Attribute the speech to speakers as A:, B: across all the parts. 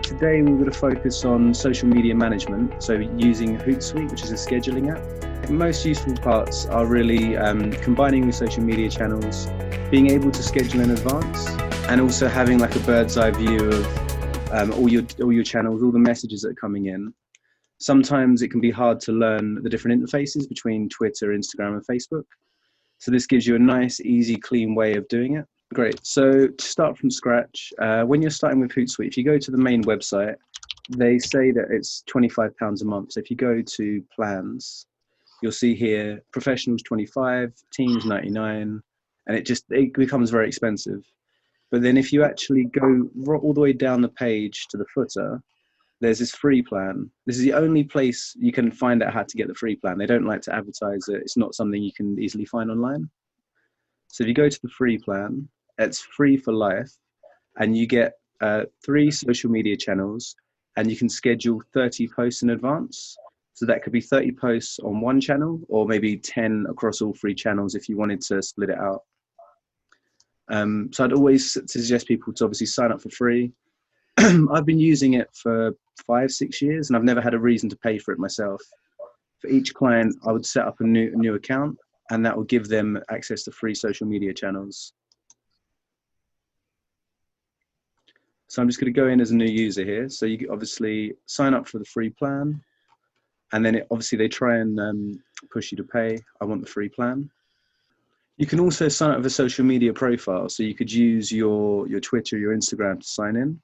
A: Today we're going to focus on social media management, so using Hootsuite, which is a scheduling app. Most useful parts are really combining with social media channels, being able to schedule in advance, and also having like a bird's eye view of all your channels, all the messages that are coming in. Sometimes it can be hard to learn the different interfaces between Twitter, Instagram, and Facebook. So this gives you a nice, easy, clean way of doing it. Great. So to start from scratch, when you're starting with Hootsuite, if you go to the main website, they say that it's £25 a month. So if you go to plans, you'll see here professionals 25, teams 99, and it becomes very expensive. But then if you actually go all the way down the page to the footer, there's this free plan. This is the only place you can find out how to get the free plan. They don't like to advertise it. It's not something you can easily find online. So if you go to the free plan, it's free for life, and you get 3 social media channels, and you can schedule 30 posts in advance. So that could be 30 posts on one channel, or maybe 10 across all 3 channels if you wanted to split it out. So I'd always suggest people to obviously sign up for free. I've been using it for 5-6 years, and I've never had a reason to pay for it myself. For each client, I would set up a new account, and that will give them access to free social media channels. So I'm just going to go in as a new user here. So you obviously sign up for the free plan, and then obviously they try and push you to pay. I want the free plan. You can also sign up with a social media profile. So you could use your Twitter, your Instagram to sign in.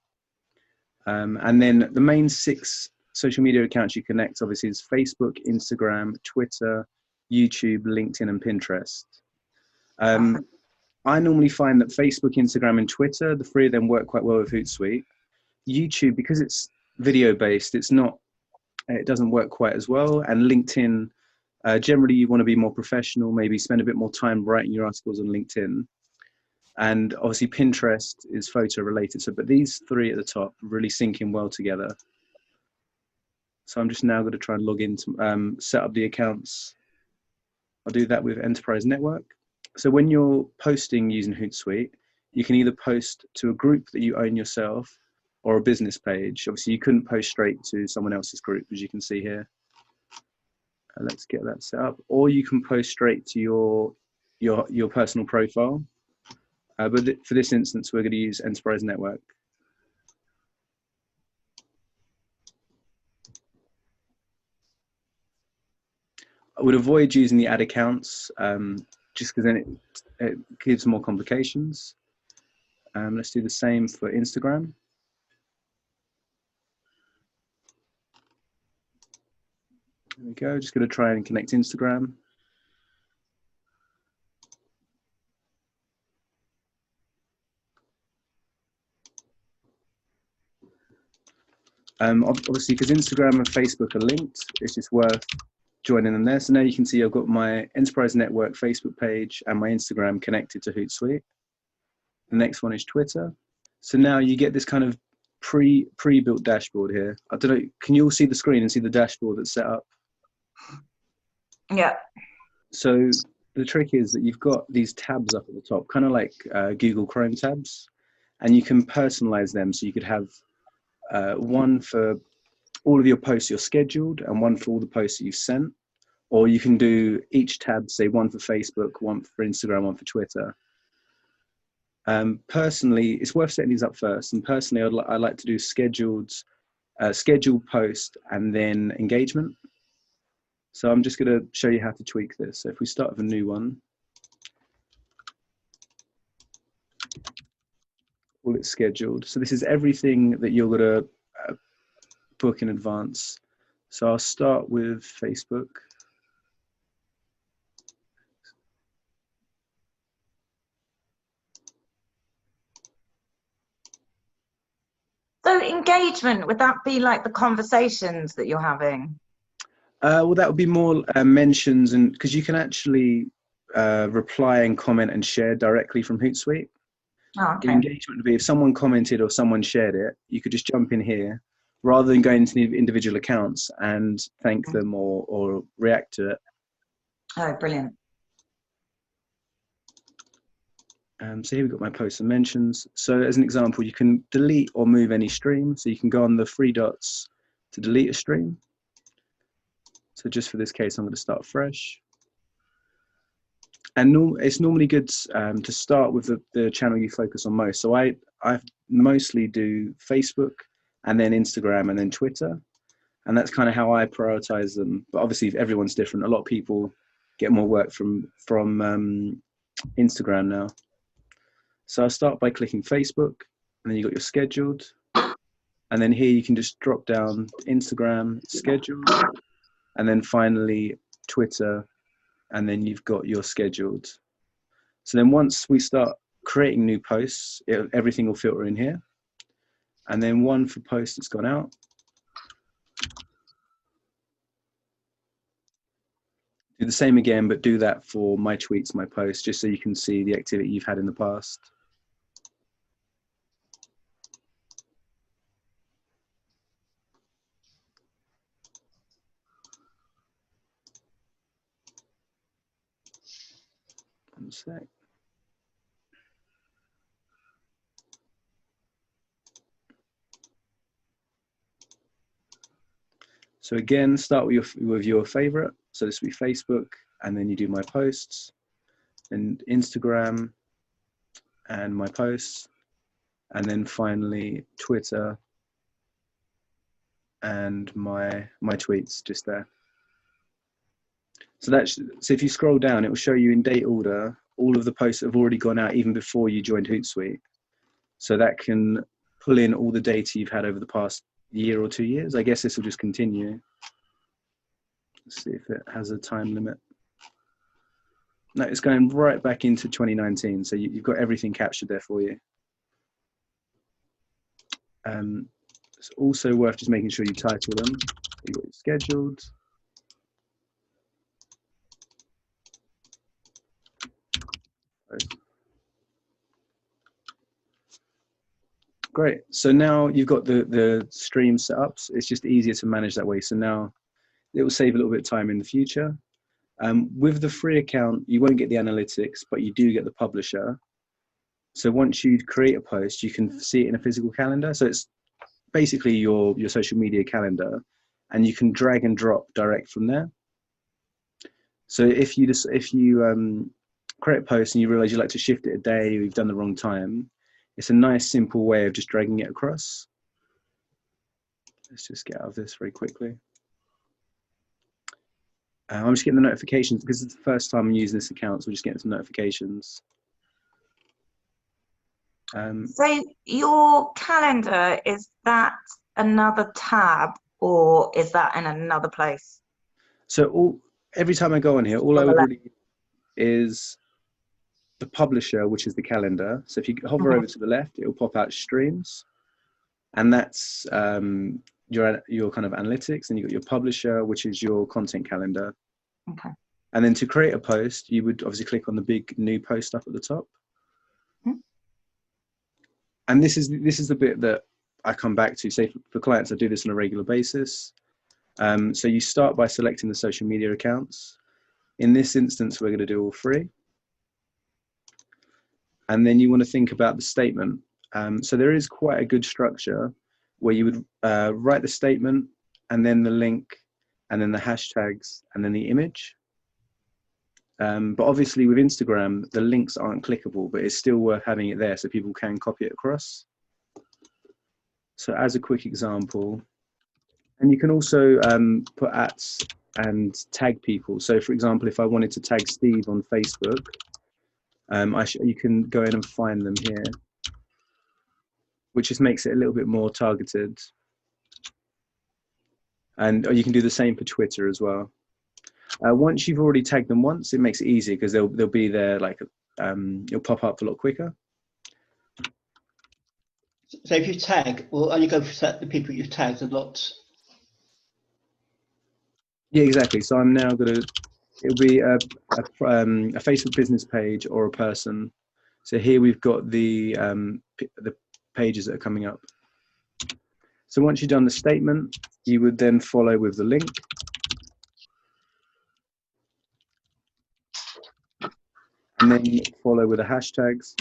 A: And then the main 6 social media accounts you connect obviously is Facebook, Instagram, Twitter, YouTube, LinkedIn, and Pinterest. I normally find that Facebook, Instagram, and Twitter, the 3 of them work quite well with Hootsuite. YouTube, because it's video based, it doesn't work quite as well. And LinkedIn, generally you want to be more professional, maybe spend a bit more time writing your articles on LinkedIn. And obviously Pinterest is photo related. But these 3 at the top really sync in well together. So I'm just now going to try and log in to set up the accounts. I'll do that with Enterprise Network. So when you're posting using Hootsuite, you can either post to a group that you own yourself or a business page. Obviously, you couldn't post straight to someone else's group, as you can see here. Let's get that set up. Or you can post straight to your personal profile. But for this instance, we're going to use Enterprise Network. I would avoid using the ad accounts, just because then it gives more complications. Let's do the same for Instagram. There we go, just going to try and connect Instagram. Obviously, because Instagram and Facebook are linked, it's just worth joining them there. So now you can see I've got my Enterprise Network Facebook page and my Instagram connected to Hootsuite. The next one is Twitter. So now you get this kind of pre-built dashboard here. I don't know, can you all see the screen and see the dashboard that's set up?
B: Yeah.
A: So the trick is that you've got these tabs up at the top, kind of like Google Chrome tabs, and you can personalize them. So you could have one for all of your posts you're scheduled and one for all the posts that you've sent, or you can do each tab, say one for Facebook, one for Instagram, one for Twitter. Personally, it's worth setting these up first, and personally I like to do scheduled post and then engagement. So I'm just going to show you how to tweak this. So if we start with a new one, all it's scheduled. So this is everything that you're going to book in advance. So I'll start with Facebook.
B: So engagement, would that be like the conversations that you're having?
A: Well, that would be more mentions, and because you can actually reply and comment and share directly from Hootsuite.
B: Oh, okay.
A: The engagement would be if someone commented or someone shared it, you could just jump in here rather than going into the individual accounts and thank them or react to it.
B: Oh, brilliant.
A: So here we've got my posts and mentions. So as an example, you can delete or move any stream. So you can go on the three dots to delete a stream. So just for this case, I'm going to start fresh. And it's normally good to start with the channel you focus on most. So I mostly do Facebook and then Instagram and then Twitter. And that's kind of how I prioritize them. But obviously everyone's different. A lot of people get more work from Instagram now. So I'll start by clicking Facebook, and then you've got your scheduled. And then here you can just drop down Instagram, scheduled, and then finally Twitter, and then you've got your scheduled. So then once we start creating new posts, everything will filter in here. And then one for post that's gone out. Do the same again, but do that for my tweets, my posts, just so you can see the activity you've had in the past. One sec. So again, start with your favorite. So this will be Facebook, and then you do my posts, and Instagram, and my posts, and then finally Twitter, and my tweets just there. So if you scroll down, it will show you in date order all of the posts that have already gone out even before you joined Hootsuite. So that can pull in all the data you've had over the past year or 2 years. I guess this will just continue. Let's see if it has a time limit. No, it's going right back into 2019. So you've got everything captured there for you. It's also worth just making sure you title them. You've got it scheduled. Great. So now you've got the stream set up. It's just easier to manage that way. So now it will save a little bit of time in the future. With the free account, you won't get the analytics, but you do get the publisher. So once you create a post, you can see it in a physical calendar. So it's basically your social media calendar, and you can drag and drop direct from there. So if you create a post and you realize you'd like to shift it a day, or you've done the wrong time, it's a nice simple way of just dragging it across. Let's just get out of this very quickly. I'm just getting the notifications because it's the first time I'm using this account, so we're just getting some notifications.
B: So your calendar, is that another tab, or is that in another place?
A: So every time I go on here, all I would really is the publisher, which is the calendar. So if you hover over to the left, it will pop out streams, and that's your kind of analytics, and you've got your publisher, which is your content calendar.
B: Okay.
A: And then to create a post, you would obviously click on the big new post up at the top. And this is the bit that I come back to. Say for clients, I do this on a regular basis. So you start by selecting the social media accounts. In this instance, we're going to do all three. And then you want to think about the statement. So there is quite a good structure where you would write the statement, and then the link, and then the hashtags, and then the image. But obviously with Instagram, the links aren't clickable, but it's still worth having it there so people can copy it across. So as a quick example, and you can also put @ and tag people. So for example, if I wanted to tag Steve on Facebook, you can go in and find them here, which just makes it a little bit more targeted. And you can do the same for Twitter as well. Once you've already tagged them once, it makes it easy because they'll be there, like it'll pop up a lot quicker.
C: So if you tag, will only go for the people you've tagged a lot?
A: Yeah, exactly. So I'm now going to, it'll be a Facebook business page or a person. So here we've got the pages that are coming up. So once you've done the statement, you would then follow with the link. And then follow with the hashtags.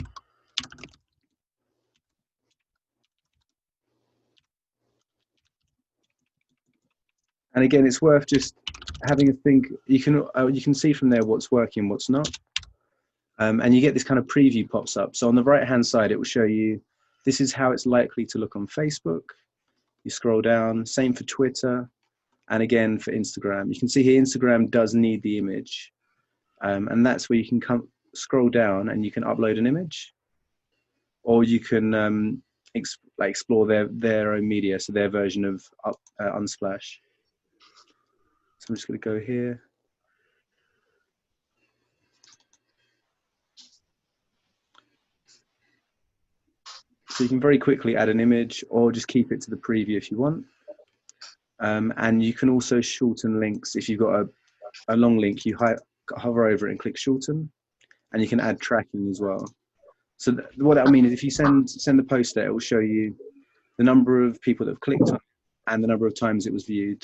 A: And again, it's worth just having a think. You can see from there what's working, what's not. And you get this kind of preview pops up. So on the right-hand side, it will show you, this is how it's likely to look on Facebook. You scroll down, same for Twitter. And again, for Instagram, you can see here, Instagram does need the image. And that's where you can scroll down and you can upload an image, or you can explore their own media, so their version of Unsplash. So I'm just going to go here. So you can very quickly add an image, or just keep it to the preview if you want. And you can also shorten links. If you've got a long link, you hover over it and click shorten, and you can add tracking as well. So what that means is if you send the post there, it will show you the number of people that have clicked on it and the number of times it was viewed.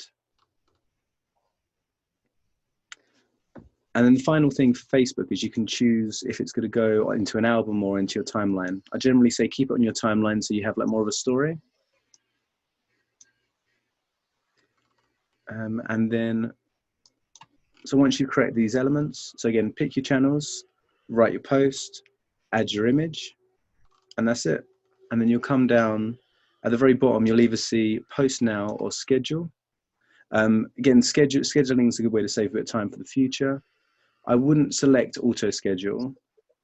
A: And then the final thing for Facebook is you can choose if it's going to go into an album or into your timeline. I generally say keep it on your timeline so you have like more of a story. And then, so once you create these elements, so again, pick your channels, write your post, add your image, and that's it. And then you'll come down at the very bottom, you'll either see post now or schedule. Again, scheduling is a good way to save a bit of time for the future. I wouldn't select auto schedule.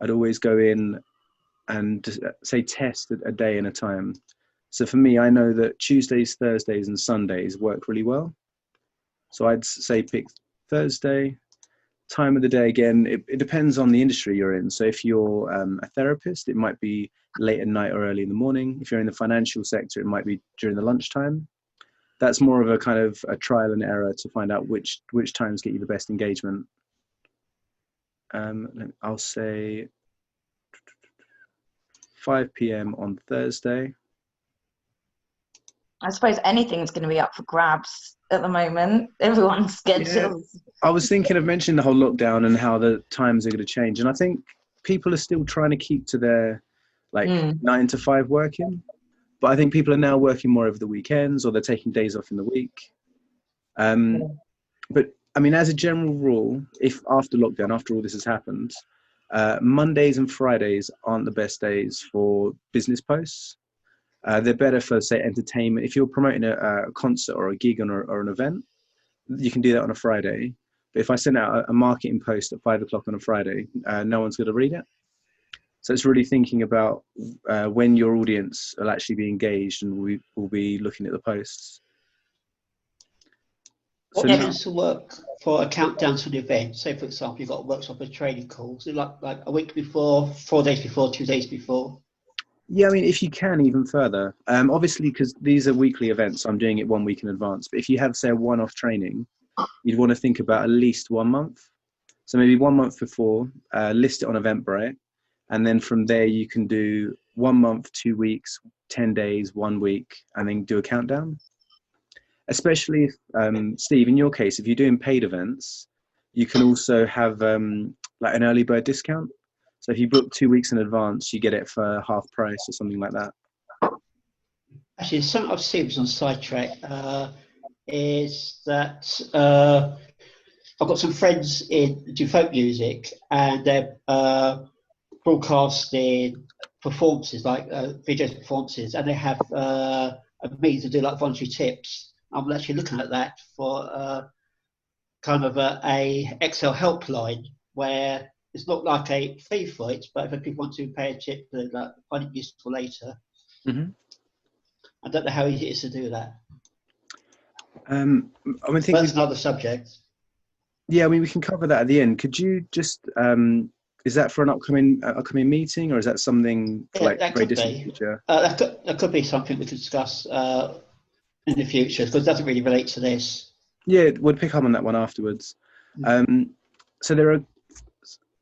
A: I'd always go in and say test a day and a time. So for me, I know that Tuesdays, Thursdays, and Sundays work really well. So I'd say pick Thursday. Time of the day, again, it depends on the industry you're in. So if you're a therapist, it might be late at night or early in the morning. If you're in the financial sector, it might be during the lunchtime. That's more of a kind of a trial and error to find out which times get you the best engagement. I'll say 5 p.m. on Thursday.
B: I suppose anything's going to be up for grabs at the moment. Everyone's schedules.
A: Yeah. I was thinking of mentioning the whole lockdown and how the times are going to change. And I think people are still trying to keep to their 9 to 5 working. But I think people are now working more over the weekends, or they're taking days off in the week. But I mean, as a general rule, if after lockdown, after all this has happened, Mondays and Fridays aren't the best days for business posts. They're better for, say, entertainment. If you're promoting a concert or a gig or an event, you can do that on a Friday. But if I send out a marketing post at 5 o'clock on a Friday, no one's going to read it. So it's really thinking about when your audience will actually be engaged and we will be looking at the posts.
C: What tends to work for a countdown to an event? Say, for example, you've got a workshop or training calls. Is it like a week before, 4 days before, 2 days before?
A: Yeah, I mean, if you can, even further. Obviously, because these are weekly events, I'm doing it 1 week in advance. But if you have, say, a one-off training, you'd want to think about at least 1 month. So maybe 1 month before, list it on Eventbrite. And then from there, you can do 1 month, 2 weeks, 10 days, 1 week, and then do a countdown. Especially if, Steve, in your case, if you're doing paid events, you can also have like an early bird discount. So if you book 2 weeks in advance, you get it for half price or something like that.
C: Actually, something I've seen was on Sidetrack is that I've got some friends do folk music, and they're broadcasting performances, like video performances, and they have a means to do like voluntary tips. I'm actually looking at that for kind of a Excel helpline where it's not like a fee for it, but if people want to pay a tip, they find it useful later.
A: Mm-hmm.
C: I don't know how easy it is to do that.
A: I mean,
C: that's another subject.
A: Yeah, I mean, we can cover that at the end. Could you just, is that for an upcoming meeting, or is that something for like very distant future?
C: That could be something we could discuss in the future, because it doesn't really relate to this.
A: Yeah, we'll pick up on that one afterwards.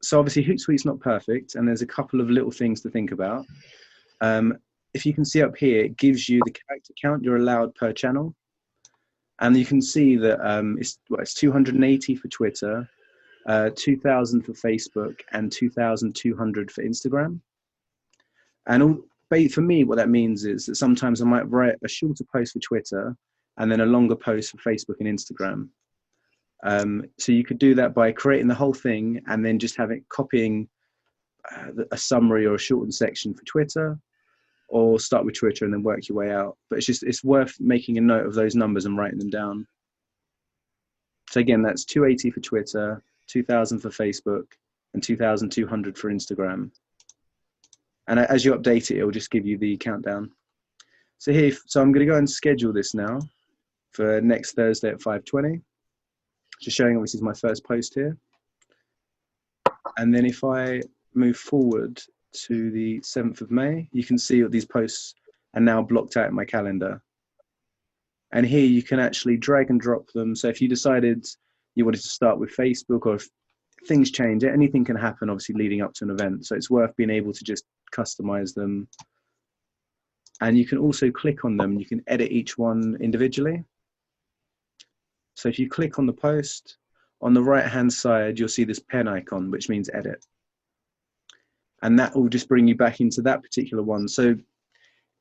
A: So obviously Hootsuite's not perfect, and there's a couple of little things to think about. If you can see up here, it gives you the character count you're allowed per channel. And you can see that it's 280 for Twitter, 2,000 for Facebook, and 2,200 for Instagram. And for me, what that means is that sometimes I might write a shorter post for Twitter and then a longer post for Facebook and Instagram. So you could do that by creating the whole thing and then just copying a summary or a shortened section for Twitter, or start with Twitter and then work your way out. But it's worth making a note of those numbers and writing them down. So again, that's 280 for Twitter, 2,000 for Facebook, and 2,200 for Instagram. And as you update it, it'll just give you the countdown. So I'm going to go and schedule this now for next Thursday at 5:20. Just showing, obviously, is my first post here. And then if I move forward to the 7th of May, you can see that these posts are now blocked out in my calendar. And here you can actually drag and drop them. So if you decided you wanted to start with Facebook, or if things change, anything can happen, obviously, leading up to an event. So it's worth being able to just customize them. And you can also click on them. You can edit each one individually. So if you click on the post, on the right-hand side, you'll see this pen icon, which means edit. And that will just bring you back into that particular one. So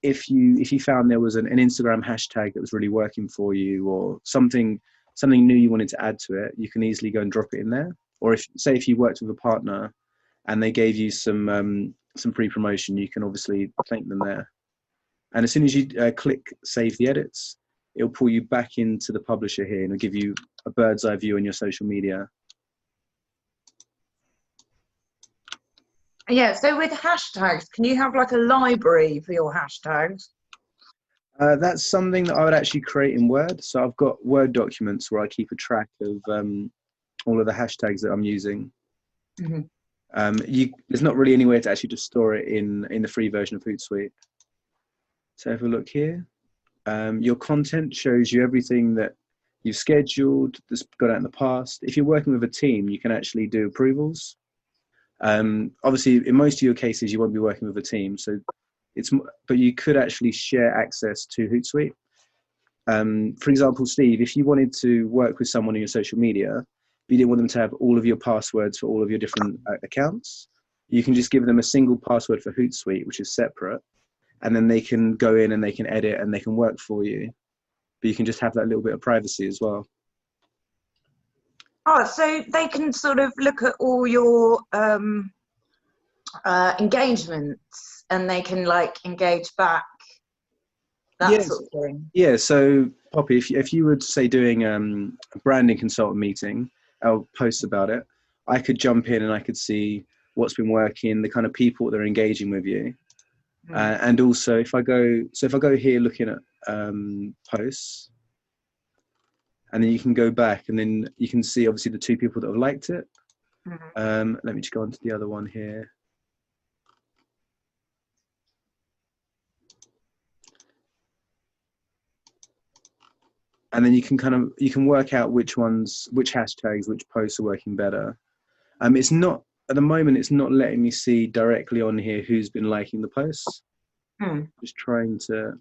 A: if you found there was an Instagram hashtag that was really working for you, or something new you wanted to add to it, you can easily go and drop it in there. Or if you worked with a partner and they gave you some free promotion, you can obviously thank them there. And as soon as you click save the edits, it'll pull you back into the publisher here, and it'll give you a bird's eye view on your social media.
B: Yeah, so with hashtags, can you have like a library for your hashtags?
A: That's something that I would actually create in Word. So I've got Word documents where I keep a track of all of the hashtags that I'm using. There's not really any way to actually just store it in the free version of Hootsuite. So if we look here, your content shows you everything that you've scheduled, that's gone out in the past. If you're working with a team, you can actually do approvals. Obviously, in most of your cases, you won't be working with a team, but you could actually share access to Hootsuite. For example, Steve, if you wanted to work with someone in your social media, but you didn't want them to have all of your passwords for all of your different accounts, you can just give them a single password for Hootsuite, which is separate, and then they can go in and they can edit and they can work for you. But you can just have that little bit of privacy as well.
B: Oh, so they can sort of look at all your engagements, and they can like engage back, that sort of thing.
A: Yeah, so Poppy, if you were, say, doing a branding consultant meeting, I'll post about it, I could jump in and I could see what's been working, the kind of people that are engaging with you. And also if I go here looking at posts, and then you can go back and then you can see obviously the 2 people that have liked it. Let me just go on to the other one here. And then you can work out which hashtags, which posts are working better. It's not, at the moment, it's not letting me see directly on here who's been liking the posts. Just trying to.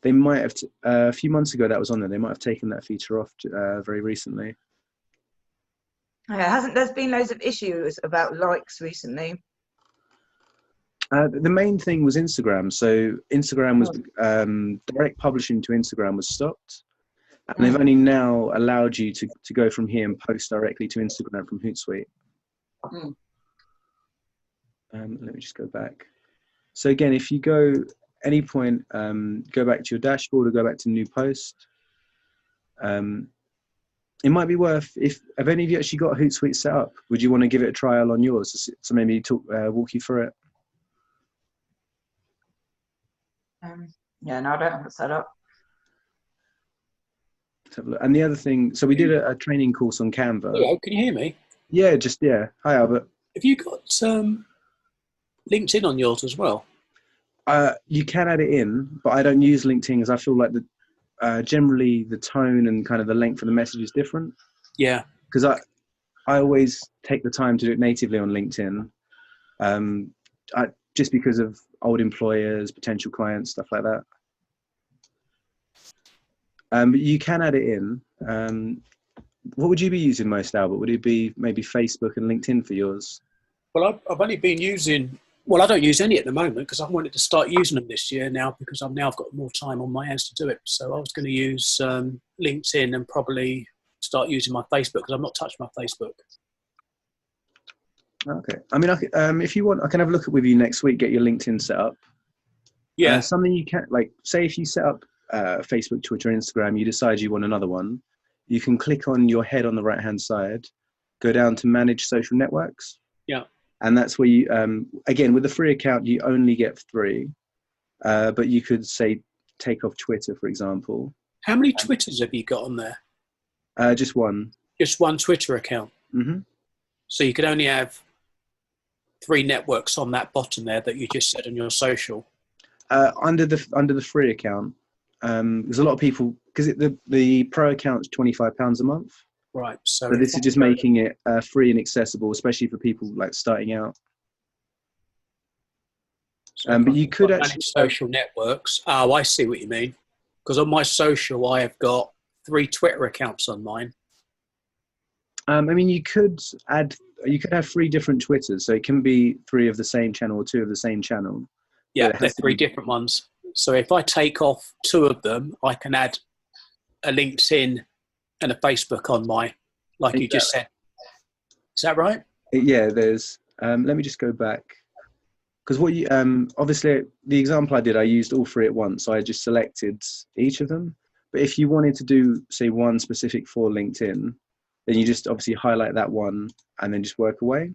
A: They might have, a few months ago that was on there, they might have taken that feature off very recently.
B: There's been loads of issues about likes recently.
A: The main thing was Instagram. So Instagram was, direct publishing to Instagram was stopped. And they've only now allowed you to go from here and post directly to Instagram from Hootsuite. Let me just go back. So again, if you go any point, go back to your dashboard or go back to new post. It might be worth, have any of you actually got Hootsuite set up? Would you want to give it a trial on yours? So maybe walk you through it.
B: Yeah, no, I don't have it set up.
A: Let's have a look. And the other thing, so we did a training course on Canva.
D: Hello, can you hear me?
A: Yeah, Hi, Albert.
D: Have you got LinkedIn on yours as well?
A: You can add it in, but I don't use LinkedIn because I feel like generally the tone and kind of the length of the message is different.
D: Yeah.
A: Because I always take the time to do it natively on LinkedIn, just because of old employers, potential clients, stuff like that. But you can add it in. What would you be using most, Albert? Would it be maybe Facebook and LinkedIn for yours?
D: Well, I've only been using Well, I don't use any at the moment because I wanted to start using them this year now because I've got more time on my hands to do it. So I was going to use LinkedIn and probably start using my Facebook because I've not touched my Facebook.
A: Okay. I mean, if you want, I can have a look at with you next week. Get your LinkedIn set up.
D: Yeah.
A: Something you can, like, say if you set up Facebook, Twitter, Instagram, you decide you want another one, you can click on your head on the right-hand side, go down to Manage Social Networks.
D: Yeah.
A: And that's where you, again, with the free account, you only get 3. But you could say take off Twitter, for example.
D: How many Twitters have you got on there?
A: Just one.
D: Just one Twitter account.
A: Mm-hmm.
D: So you could only have 3 networks on that bottom there that you just said on your social.
A: Under the free account, there's a lot of people because the pro account's £25 a month.
D: Right.
A: So this is just making it free and accessible, especially for people like starting out.
D: So
A: but you could actually
D: manage social networks. Oh, I see what you mean. Because on my social, I have got 3 Twitter accounts on mine.
A: I mean, you could have 3 different Twitters, so it can be 3 of the same channel or 2 of the same channel.
D: Yeah, they're 3 different ones. So if I take off 2 of them, I can add a LinkedIn and a Facebook on my, like you just said. Is that right?
A: Yeah, there's. Let me just go back. Because what you obviously the example I did, I used all 3 at once, so I just selected each of them. But if you wanted to do, say, one specific for LinkedIn, then you just obviously highlight that one and then just work away.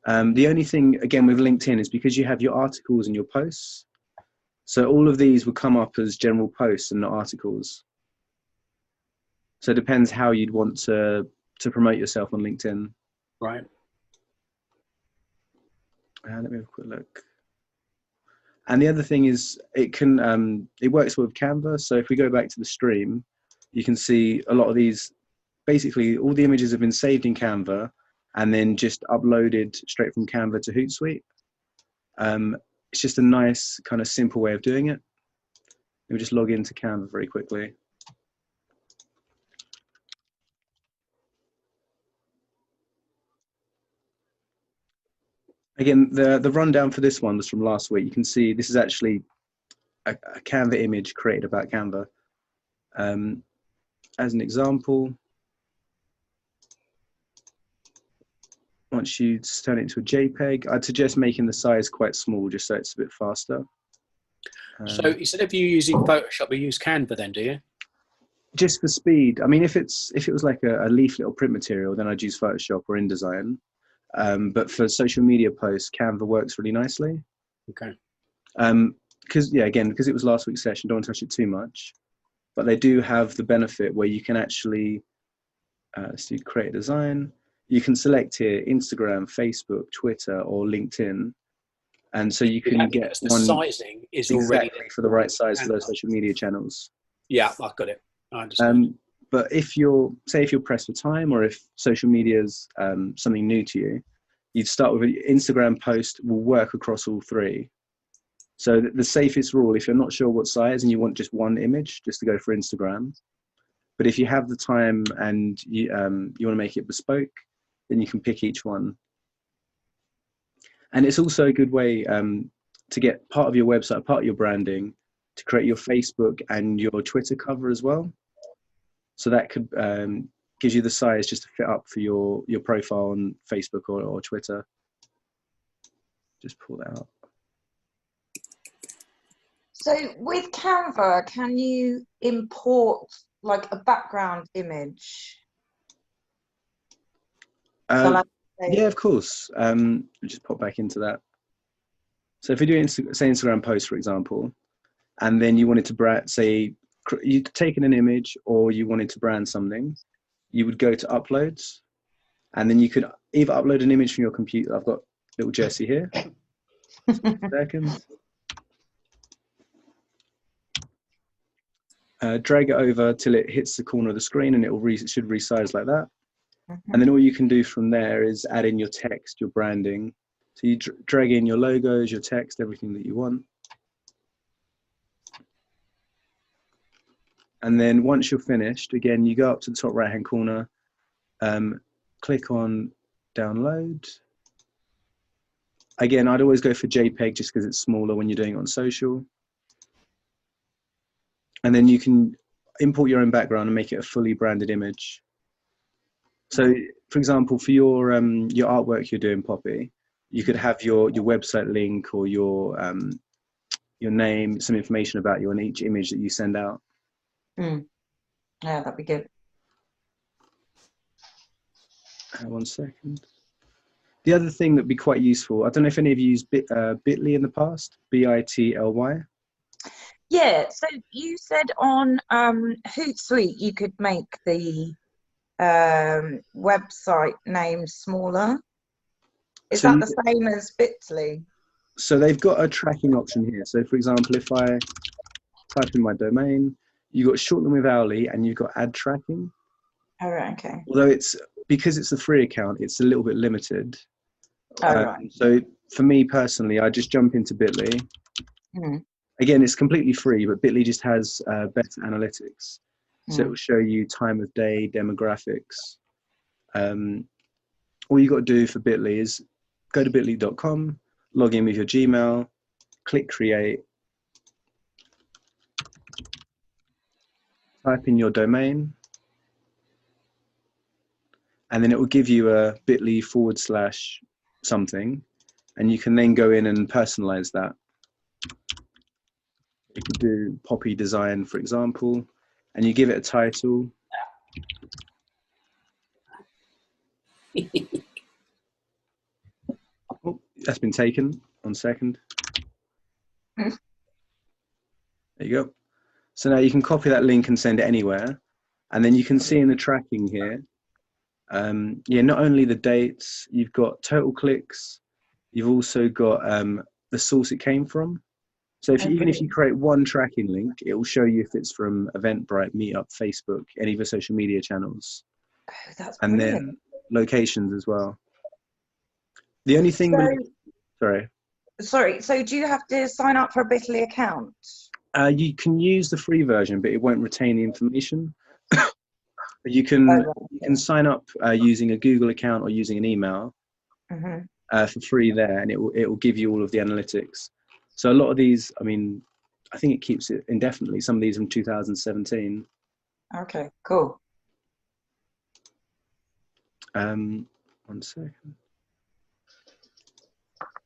A: The only thing again with LinkedIn is because you have your articles and your posts, so all of these will come up as general posts and not articles. So it depends how you'd want to promote yourself on LinkedIn.
D: Right.
A: Let me have a quick look. And the other thing is it works with Canva. So if we go back to the stream, you can see a lot of these, basically all the images have been saved in Canva and then just uploaded straight from Canva to Hootsuite. It's just a nice kind of simple way of doing it. Let me just log into Canva very quickly. Again, the rundown for this one was from last week. You can see this is actually a Canva image created about Canva. As an example, once you turn it into a JPEG, I'd suggest making the size quite small just so it's a bit faster.
D: So instead of you using Photoshop, you use Canva then, do you?
A: Just for speed. I mean, if it was like a leaflet or print material, then I'd use Photoshop or InDesign. But for social media posts, Canva works really nicely.
D: Okay.
A: Because it was last week's session, don't want to touch it too much. But they do have the benefit where you can actually create a design. You can select here Instagram, Facebook, Twitter, or LinkedIn. And so you can get
D: the
A: one
D: sizing is
A: exactly
D: already
A: for the right size for those social media channels.
D: Yeah, I've got it. I understand.
A: But if you're pressed for time, or if social media is something new to you, you'd start with an Instagram post will work across all 3. So the safest rule, if you're not sure what size and you want just one image, just to go for Instagram. But if you have the time and you want to make it bespoke, then you can pick each one. And it's also a good way to get part of your website, part of your branding, to create your Facebook and your Twitter cover as well. So that could gives you the size just to fit up for your profile on Facebook or Twitter. Just pull that out.
B: So with Canva, can you import like a background image?
A: Yeah, of course. Just pop back into that. So if we do say Instagram post, for example, and then you wanted to say you'd taken an image or you wanted to brand something, you would go to uploads, and then you could either upload an image from your computer. I've got little Jesse here. Second. Drag it over till it hits the corner of the screen, and it should resize like that. And then all you can do from there is add in your text, your branding. So you drag in your logos, your text, everything that you want. And then once you're finished, again, you go up to the top right-hand corner, click on download. Again, I'd always go for JPEG just because it's smaller when you're doing it on social. And then you can import your own background and make it a fully branded image. So, for example, for your artwork you're doing, Poppy, you could have your website link or your name, some information about you on each image that you send out.
B: Yeah, that'd be good.
A: 1 second. The other thing that'd be quite useful, I don't know if any of you used Bitly in the past, Bitly.
B: Yeah, so you said on Hootsuite you could make the website name smaller. Is
A: So
B: that the same as Bitly?
A: So they've got a tracking option here. So for example, if I type in my domain, you've got shorten with hourly and you've got ad tracking.
B: Oh, right, okay.
A: Although because it's a free account, it's a little bit limited.
B: Oh, right.
A: So for me personally, I just jump into Bitly. Again, it's completely free, but Bitly just has better analytics. So it will show you time of day, demographics. All you got to do for Bitly is go to bitly.com, log in with your Gmail, click create, type in your domain, and then it will give you a bit.ly/ something, and you can then go in and personalize that. You could do Poppy Design, for example, and you give it a title. Oh, that's been taken. 1 second. There you go. So now you can copy that link and send it anywhere. And then you can see in the tracking here, not only the dates, you've got total clicks, you've also got the source it came from. So even if you create one tracking link, it will show you if it's from Eventbrite, Meetup, Facebook, any of the social media channels.
B: Oh, that's
A: and
B: brilliant.
A: Then locations as well. The only thing
B: Sorry, so do you have to sign up for a Bitly account?
A: You can use the free version, but it won't retain the information. You can sign up using a Google account or using an email for free there, and it will give you all of the analytics. So a lot of these, I mean, I think it keeps it indefinitely. Some of these from 2017.
B: Okay, cool.
A: 1 second.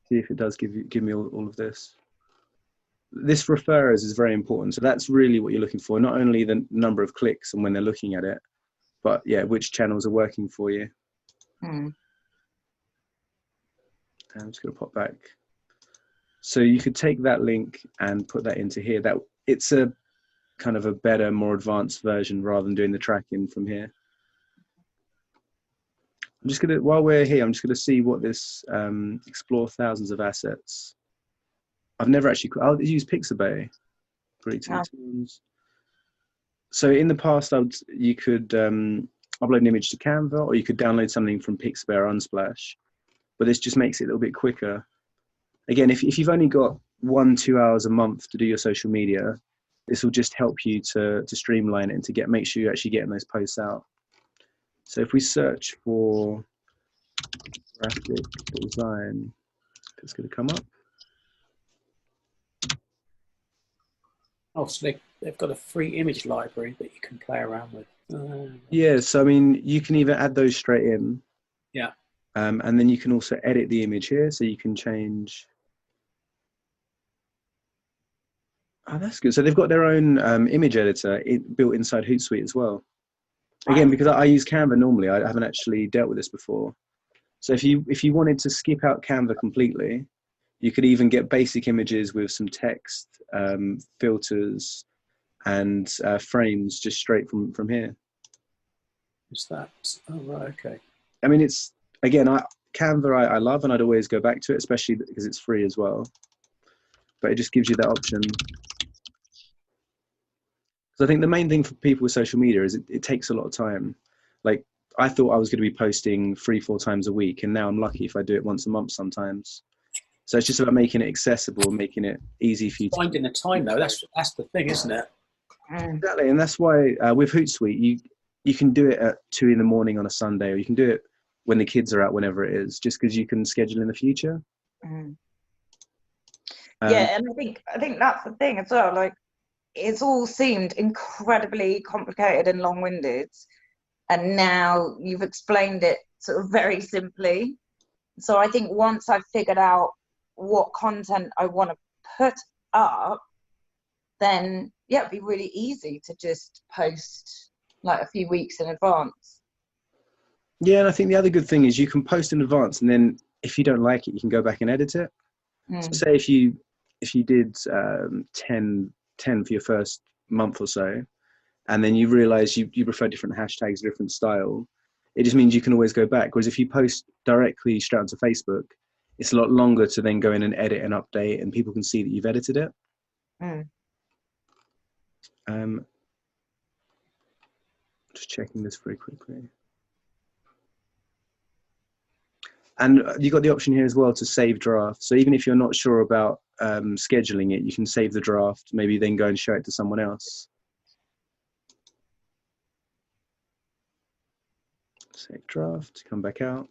A: See if it does give me all of this. This referrers is very important. So that's really what you're looking for. Not only the number of clicks and when they're looking at it, but yeah, which channels are working for you. I'm just going to pop back. So you could take that link and put that into here. That it's a kind of a better, more advanced version rather than doing the tracking from here. I'm just going to, while we're here, I'm just going to see what this explore thousands of assets. I've never actually, I'll use Pixabay. Greetings. So in the past, you could upload an image to Canva, or you could download something from Pixabay or Unsplash, but this just makes it a little bit quicker. Again, if you've only got 1-2 hours a month to do your social media, this will just help you to streamline it and to make sure you're actually getting those posts out. So if we search for graphic design, it's going to come up.
D: Oh, so they've got a free image library that you can play around with.
A: Yeah, so I mean, you can either add those straight in.
D: Yeah.
A: And then you can also edit the image here, so you can change. Oh, that's good. So they've got their own image editor built inside Hootsuite as well. Again, because I use Canva normally, I haven't actually dealt with this before. So if you wanted to skip out Canva completely, you could even get basic images with some text, filters, and frames just straight from here.
D: Is that? Oh, right, okay.
A: I mean, it's, again, Canva I love, and I'd always go back to it, especially because it's free as well. But it just gives you that option. So I think the main thing for people with social media is it takes a lot of time. Like, I thought I was going to be posting 3-4 times a week, and now I'm lucky if I do it once a month sometimes. So it's just about making it accessible, making it easy for you to
D: finding the time though. That's the thing, isn't it?
A: Exactly, and that's why with Hootsuite you can do it at 2 in the morning on a Sunday, or you can do it when the kids are out, whenever it is, just because you can schedule in the future.
B: Mm.
A: Um,
B: Yeah, and I think that's the thing as well. Like, it's all seemed incredibly complicated and long-winded, and now you've explained it sort of very simply. So I think once I've figured out what content I want to put up, then yeah, it'd be really easy to just post like a few weeks in advance.
A: Yeah, and I think the other good thing is you can post in advance, and then if you don't like it, you can go back and edit it. So say if you did 10 for your first month or so, and then you realize you prefer different hashtags, different style, it just means you can always go back. Whereas if you post directly straight onto Facebook, it's a lot longer to then go in and edit and update, and people can see that you've edited it. Just checking this very quickly. And you've got the option here as well to save draft. So even if you're not sure about scheduling it, you can save the draft, maybe then go and show it to someone else. Save draft, come back out.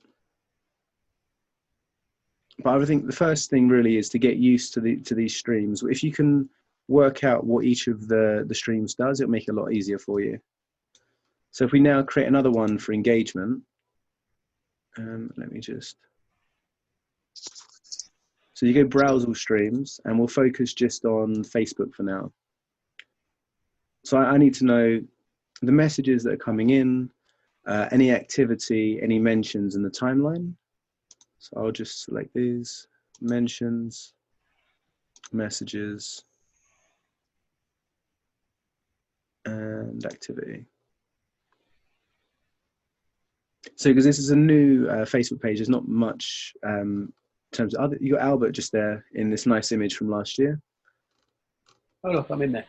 A: But I think the first thing really is to get used to these streams. If you can work out what each of the streams does, it'll make it a lot easier for you. So if we now create another one for engagement, let me just. So you go browse all streams, and we'll focus just on Facebook for now. So I need to know the messages that are coming in, any activity, any mentions in the timeline. So I'll just select these, mentions, messages, and activity. So because this is a new Facebook page, there's not much in terms of other. You got Albert just there in this nice image from last year.
D: Oh look, I'm in there.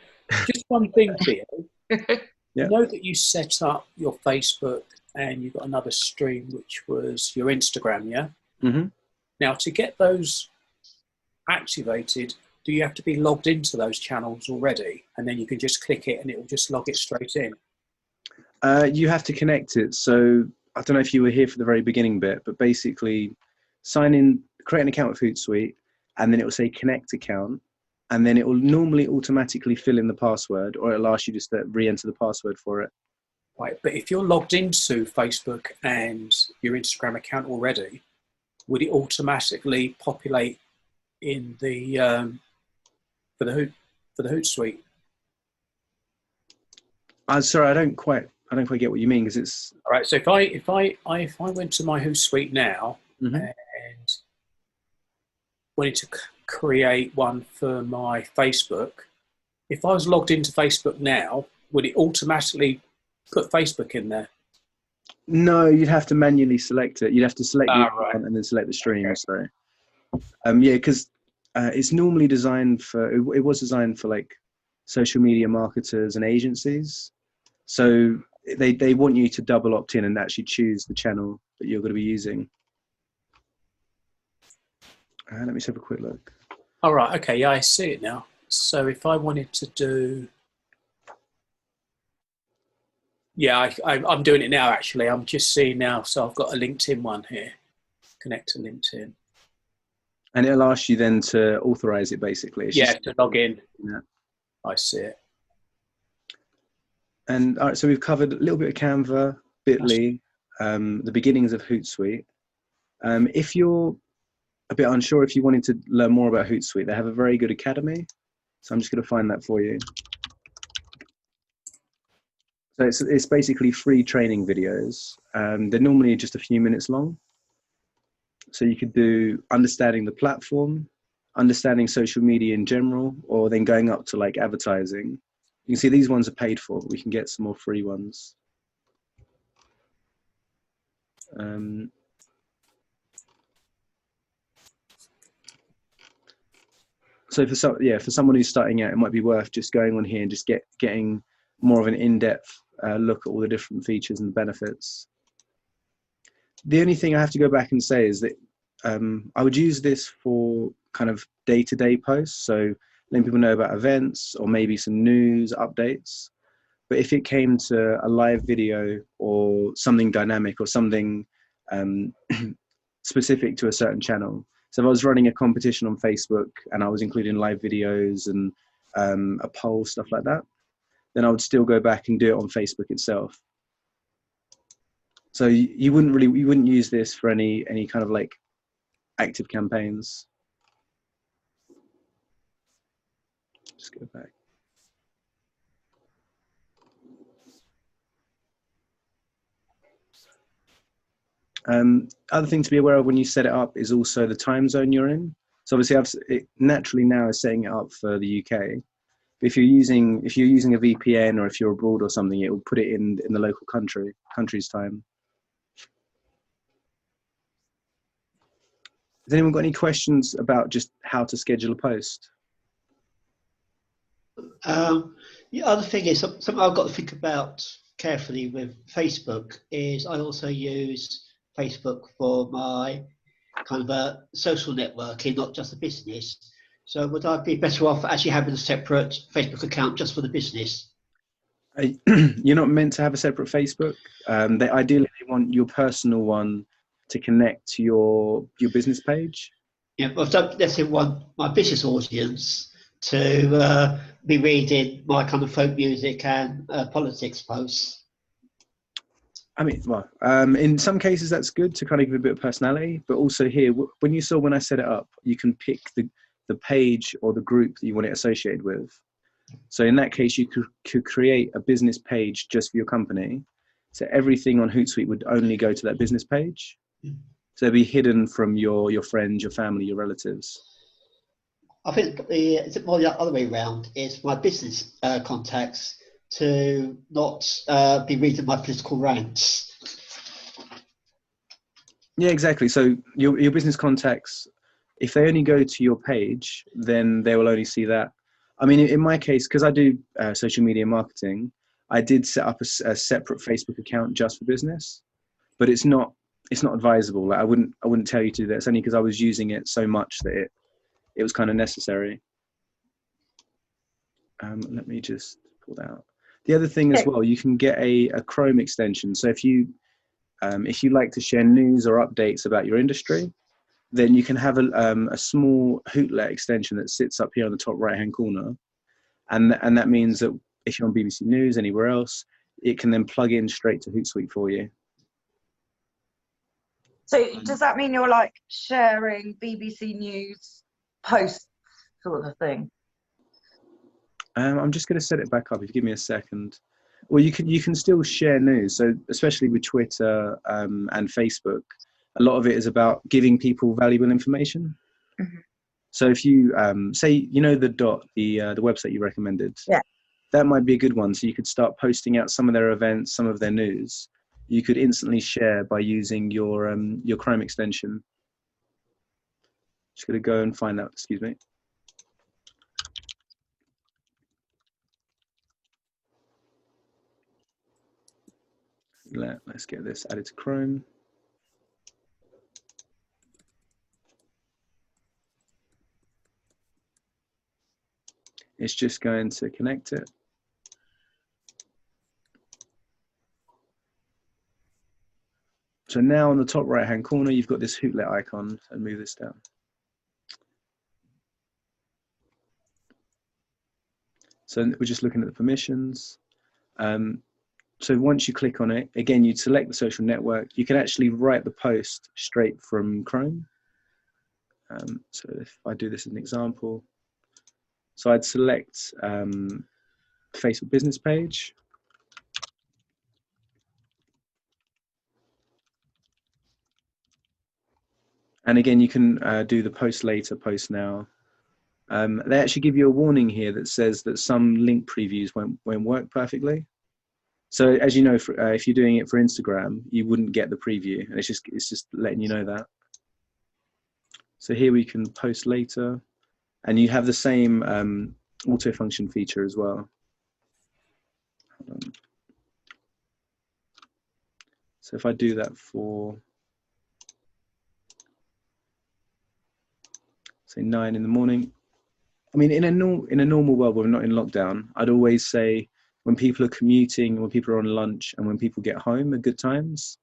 D: Just one thing, Theo.
A: Yeah.
D: You know that you set up your Facebook and you've got another stream which was your Instagram, yeah?
A: Mm-hmm.
D: Now to get those activated, do you have to be logged into those channels already, and then you can just click it and it will just log it straight in?
A: You have to connect it. So I don't know if you were here for the very beginning bit, but basically sign in, create an account with Hootsuite, and then it will say connect account, and then it will normally automatically fill in the password, or it'll ask you just to re-enter the password for it.
D: Right, but if you're logged into Facebook and your Instagram account already, would it automatically populate in the for the Hootsuite?
A: I'm sorry, I don't quite get what you mean, because it's
D: All right. So if I went to my Hootsuite now and wanted to create one for my Facebook, if I was logged into Facebook now, would it automatically put Facebook in there?
A: No, you'd have to manually select it. You'd have to select the
D: Right.
A: account and then select the stream.
D: Okay.
A: So, yeah, because it's normally designed for. It was designed for like social media marketers and agencies. So they want you to double opt in and actually choose the channel that you're going to be using. Let me just have a quick look.
D: All right. Okay. Yeah, I see it now. So if I wanted to do, yeah, I'm doing it now. Actually, I'm just seeing now. So I've got a LinkedIn one here. Connect to LinkedIn.
A: And it'll ask you then to authorize it, basically. It's
D: to log in.
A: Yeah.
D: I see it.
A: And all right, so we've covered a little bit of Canva, Bitly, the beginnings of Hootsuite. If you're a bit unsure, if you wanted to learn more about Hootsuite, they have a very good academy. So I'm just going to find that for you. So it's basically free training videos. They're normally just a few minutes long. So you could do understanding the platform, understanding social media in general, or then going up to like advertising. You can see these ones are paid for, but we can get some more free ones. So for someone who's starting out, it might be worth just going on here and just getting more of an in-depth look at all the different features and benefits. The only thing I have to go back and say is that I would use this for kind of day-to-day posts, so letting people know about events or maybe some news updates. But if it came to a live video or something dynamic or something specific to a certain channel, So if I was running a competition on Facebook and I was including live videos and a poll, stuff like that, then I would still go back and do it on Facebook itself. So you wouldn't use this for any kind of like active campaigns. Just go back. Other thing to be aware of when you set it up is also the time zone you're in. So obviously it naturally now is setting it up for the UK. But if you're using a VPN or if you're abroad or something, it will put it in the local country's time. Has anyone got any questions about just how to schedule a post?
C: The other thing is something I've got to think about carefully with Facebook is I also use Facebook for my kind of a social networking, not just a business. So would I be better off actually having a separate Facebook account just for the business?
A: You're not meant to have a separate Facebook. Ideally they want your personal one to connect to your business page.
C: Yeah, but let's say want my business audience to be reading my kind of folk music and politics posts.
A: I mean, well, in some cases that's good to kind of give a bit of personality, but also here, when I set it up, you can pick the page or the group that you want it associated with. So in that case, you could create a business page just for your company. So everything on Hootsuite would only go to that business page. So it'd be hidden from your friends, your family, your relatives.
C: I think it's more the other way around. Is my business contacts to not be reading my political rants.
A: Yeah, exactly. So your business contacts, if they only go to your page, then they will only see that. I mean, in my case, because I do social media marketing, I did set up a separate Facebook account just for business, but it's not advisable. Like I wouldn't tell you to do that. It's only because I was using it so much that it was kind of necessary. Let me just pull that out. The other thing as well, you can get a Chrome extension. So if you like to share news or updates about your industry, then you can have a small Hootlet extension that sits up here on the top right-hand corner. And that means that if you're on BBC News, anywhere else, it can then plug in straight to Hootsuite for you.
B: So does that mean you're like sharing BBC News posts sort of thing?
A: I'm just going to set it back up. If you give me a second. Well, you can still share news. So especially with Twitter and Facebook, a lot of it is about giving people valuable information.
B: Mm-hmm.
A: So if you say, the website you recommended,
B: yeah,
A: that might be a good one. So you could start posting out some of their events, some of their news. You could instantly share by using your Chrome extension. Just going to go and find that. Excuse me. Let's get this added to Chrome. It's just going to connect it. So now on the top right-hand corner, you've got this Hootlet icon. So move this down. So we're just looking at the permissions. So once you click on it, again, you'd select the social network. You can actually write the post straight from Chrome. So if I do this as an example, so I'd select Facebook business page. And again, you can do the post later, post now. They actually give you a warning here that says that some link previews won't work perfectly. So as you know, if you're doing it for Instagram, you wouldn't get the preview, and it's just letting you know that. So here we can post later, and you have the same auto function feature as well. So if I do that for, say 9 in the morning, I mean, in a normal world where we're not in lockdown, I'd always say when people are commuting, when people are on lunch, and when people get home are good times.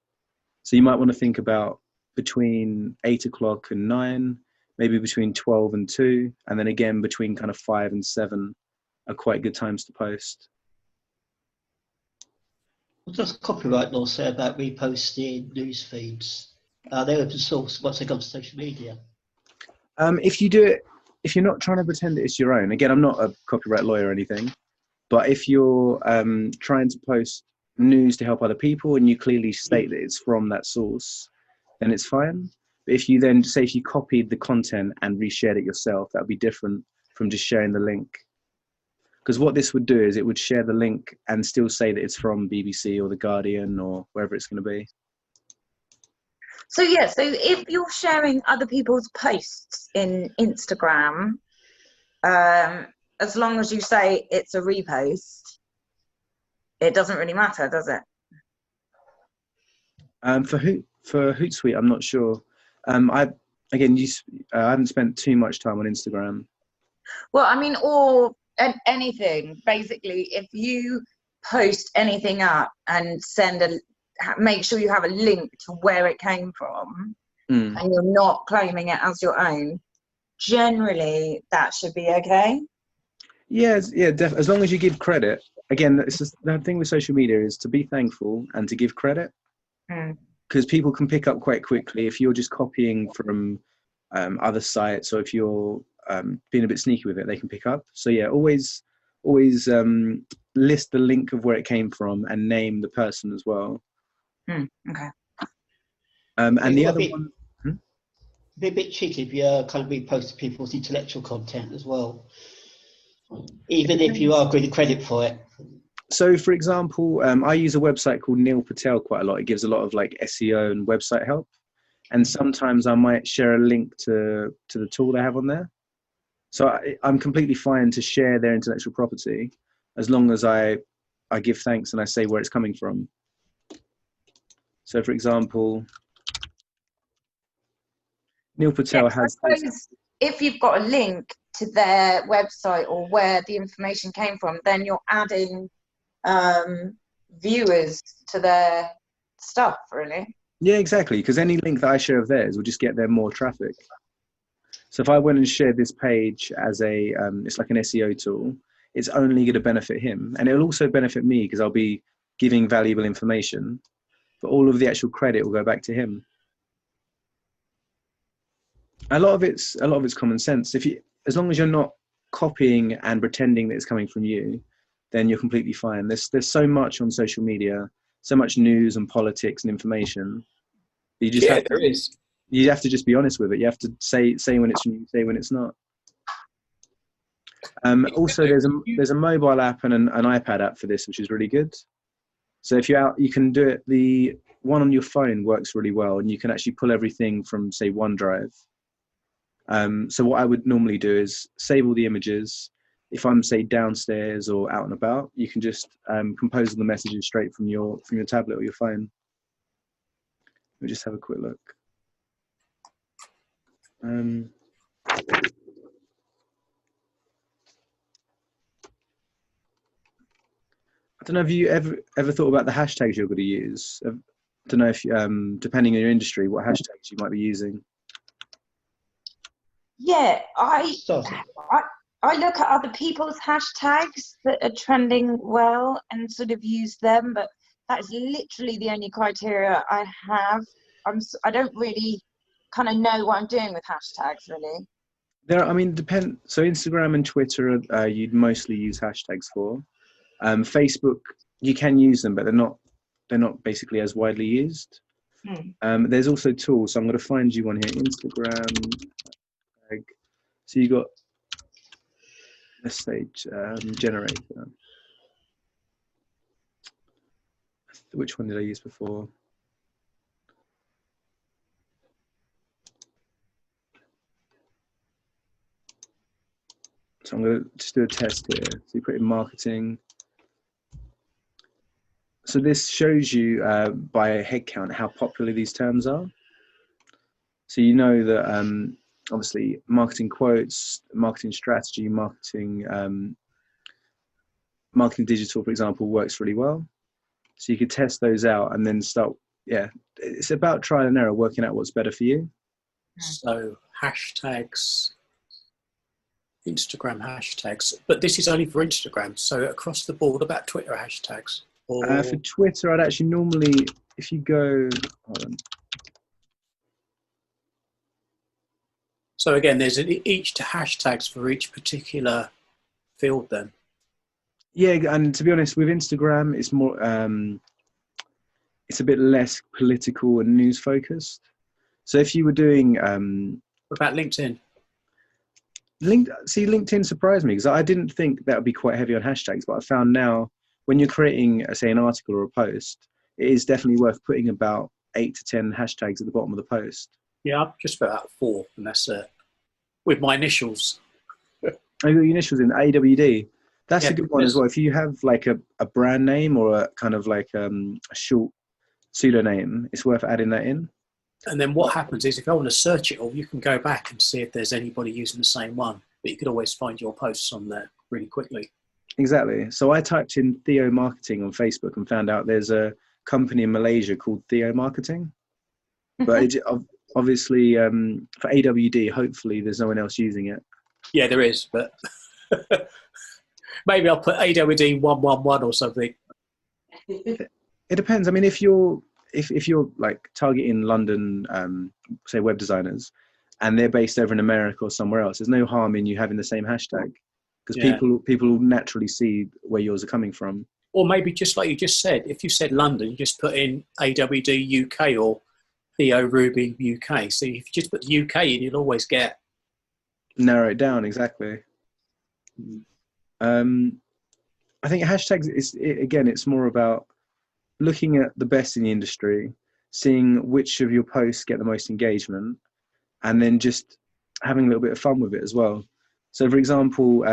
A: So you might want to think about between 8 o'clock and 9, maybe between 12 and 2, and then again between kind of 5 and 7 are quite good times to post.
C: What does copyright law say about reposting news feeds? They're open source once they come to social media.
A: If you do it, if you're not trying to pretend that it's your own, again, I'm not a copyright lawyer or anything, but if you're trying to post news to help other people and you clearly state that it's from that source, then it's fine. But if you then say, if you copied the content and reshared it yourself, that would be different from just sharing the link. Because what this would do is it would share the link and still say that it's from BBC or The Guardian or wherever it's going to be.
B: So yeah, so if you're sharing other people's posts in Instagram, as long as you say it's a repost, it doesn't really matter, does it?
A: For Hootsuite, I'm not sure. I haven't spent too much time on Instagram.
B: Well, I mean, or anything, basically, if you post anything up and make sure you have a link to where it came from, and you're not claiming it as your own, generally that should be okay.
A: Yes, yeah, as long as you give credit. Again, it's just, the thing with social media is to be thankful and to give credit, because people can pick up quite quickly if you're just copying from other sites, or if you're being a bit sneaky with it, they can pick up. So yeah, always list the link of where it came from and name the person as well.
B: Okay.
A: And the other one,
C: be a bit cheeky if you kind of repost people's intellectual content as well, even if you are getting credit for it.
A: So for example, I use a website called Neil Patel quite a lot. It gives a lot of like SEO and website help, and sometimes I might share a link to the tool they have on there. So I'm completely fine to share their intellectual property as long as I give thanks and I say where it's coming from. So for example, Neil Patel has this.
B: If you've got a link to their website or where the information came from, then you're adding viewers to their stuff, really.
A: Yeah, exactly, because any link that I share of theirs will just get them more traffic. So if I went and shared this page as it's like an SEO tool, it's only going to benefit him, and it'll also benefit me because I'll be giving valuable information, but all of the actual credit will go back to him. A lot of it's common sense. As long as you're not copying and pretending that it's coming from you, then you're completely fine. There's so much on social media, so much news and politics and information. You just you have to just be honest with it. You have to say when it's from you, say when it's not. Also, there's a mobile app and an iPad app for this, which is really good. So if you're out, you can do it. The one on your phone works really well, and you can actually pull everything from, say, OneDrive. So what I would normally do is save all the images. If I'm, say, downstairs or out and about, you can just compose the messages straight from your tablet or your phone. Let me just have a quick look. I don't know if you ever thought about the hashtags you're going to use. I don't know if depending on your industry, what hashtags you might be using.
B: Yeah, I look at other people's hashtags that are trending well and sort of use them, but that is literally the only criteria I have. I don't really kind of know what I'm doing with hashtags, really.
A: So Instagram and Twitter, you'd mostly use hashtags for. Facebook, you can use them, but they're not basically as widely used. There's also tools. So I'm going to find you one here. Instagram. So you got, let's say, generator. Which one did I use before? So I'm going to just do a test here. So you put in marketing. So this shows you by headcount how popular these terms are. So you know that obviously marketing quotes, marketing strategy, marketing digital, for example, works really well. So you could test those out and then start. Yeah, it's about trial and error, working out what's better for you.
D: So hashtags, Instagram hashtags, but this is only for Instagram. So across the board, about Twitter hashtags. Or
A: For Twitter, I'd actually normally, if you go, hold on.
D: so again, there's each hashtags for each particular field. Then,
A: Yeah, and to be honest, with Instagram, it's more, it's a bit less political and news focused. So if you were doing,
D: what about LinkedIn?
A: LinkedIn surprised me because I didn't think that would be quite heavy on hashtags, but I found now when you're creating, say, an article or a post, it is definitely worth putting about 8 to 10 hashtags at the bottom of the post.
D: Yeah, I'm just about 4, and that's with my initials.
A: I got your initials in AWD. That's a good one as well. If you have like a brand name or a kind of like a short pseudonym, it's worth adding that in.
D: And then what happens is if I want to search it all, you can go back and see if there's anybody using the same one. But you could always find your posts on there really quickly.
A: Exactly. So I typed in Theo Marketing on Facebook and found out there's a company in Malaysia called Theo Marketing. But obviously for AWD, hopefully there's no one else using it.
D: Yeah, there is, but maybe I'll put AWD 111 or something.
A: It depends. I mean, if you're like targeting London, say web designers, and they're based over in America or somewhere else, there's no harm in you having the same hashtag because people will naturally see where yours are coming from.
D: Or maybe just like you just said, if you said London, you just put in AWD UK or Theo Ruby UK. So if you just put the UK in, you'll always get
A: narrow it down exactly. I think hashtags it's more about looking at the best in the industry, seeing which of your posts get the most engagement, and then just having a little bit of fun with it as well. So for example,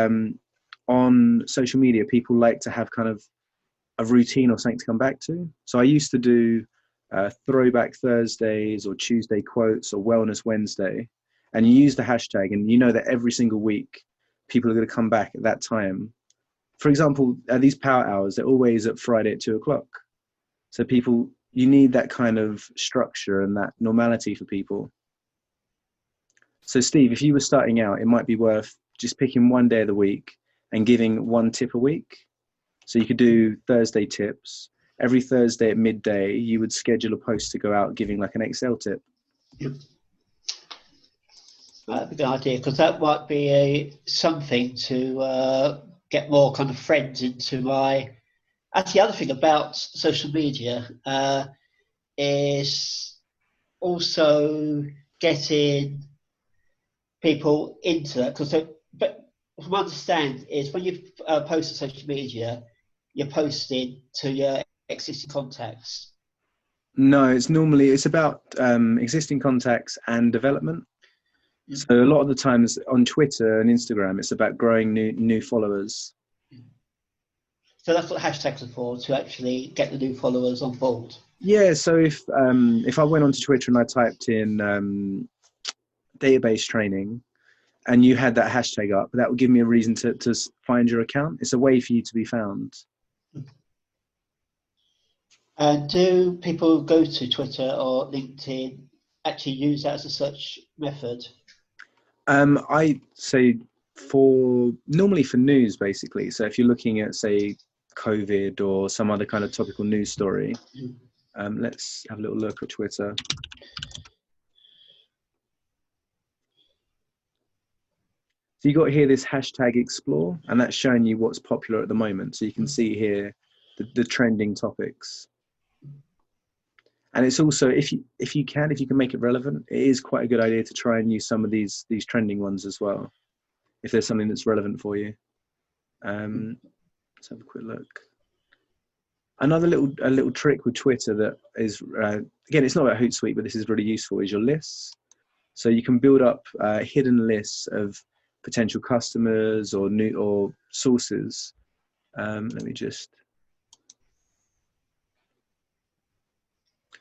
A: on social media, people like to have kind of a routine or something to come back to. So I used to do Throwback Thursdays or Tuesday quotes or Wellness Wednesday, and you use the hashtag and you know that every single week people are going to come back at that time. For example, these power hours, they're always at Friday at 2:00. So you need that kind of structure and that normality for people. So Steve, if you were starting out, it might be worth just picking one day of the week and giving one tip a week. So you could do Thursday tips. Every Thursday at midday, you would schedule a post to go out giving like an Excel tip.
C: Yep. That'd be a good idea, because that might be something to get more kind of friends into my... Actually, the other thing about social media is also getting people into that. But from what I understand is when you post on social media, you're posting to your existing contacts.
A: No, it's about existing contacts and development. So a lot of the times on Twitter and Instagram, it's about growing new followers.
C: So that's what hashtags are for, to actually get the new followers on board.
A: Yeah, so if I went onto Twitter and I typed in database training and you had that hashtag up, that would give me a reason to find your account. It's a way for you to be found.
C: And do people go to Twitter or LinkedIn actually use that as a search method?
A: I say normally for news, basically. So if you're looking at, say, COVID or some other kind of topical news story, let's have a little look at Twitter. So you got here this hashtag explore, and that's showing you what's popular at the moment. So you can see here the trending topics. And it's also, if you can make it relevant, it is quite a good idea to try and use some of these trending ones as well, if there's something that's relevant for you. Let's have a quick look. Another little trick with Twitter that is, again, it's not about Hootsuite, but this is really useful, is your lists. So you can build up hidden lists of potential customers or sources. Let me just...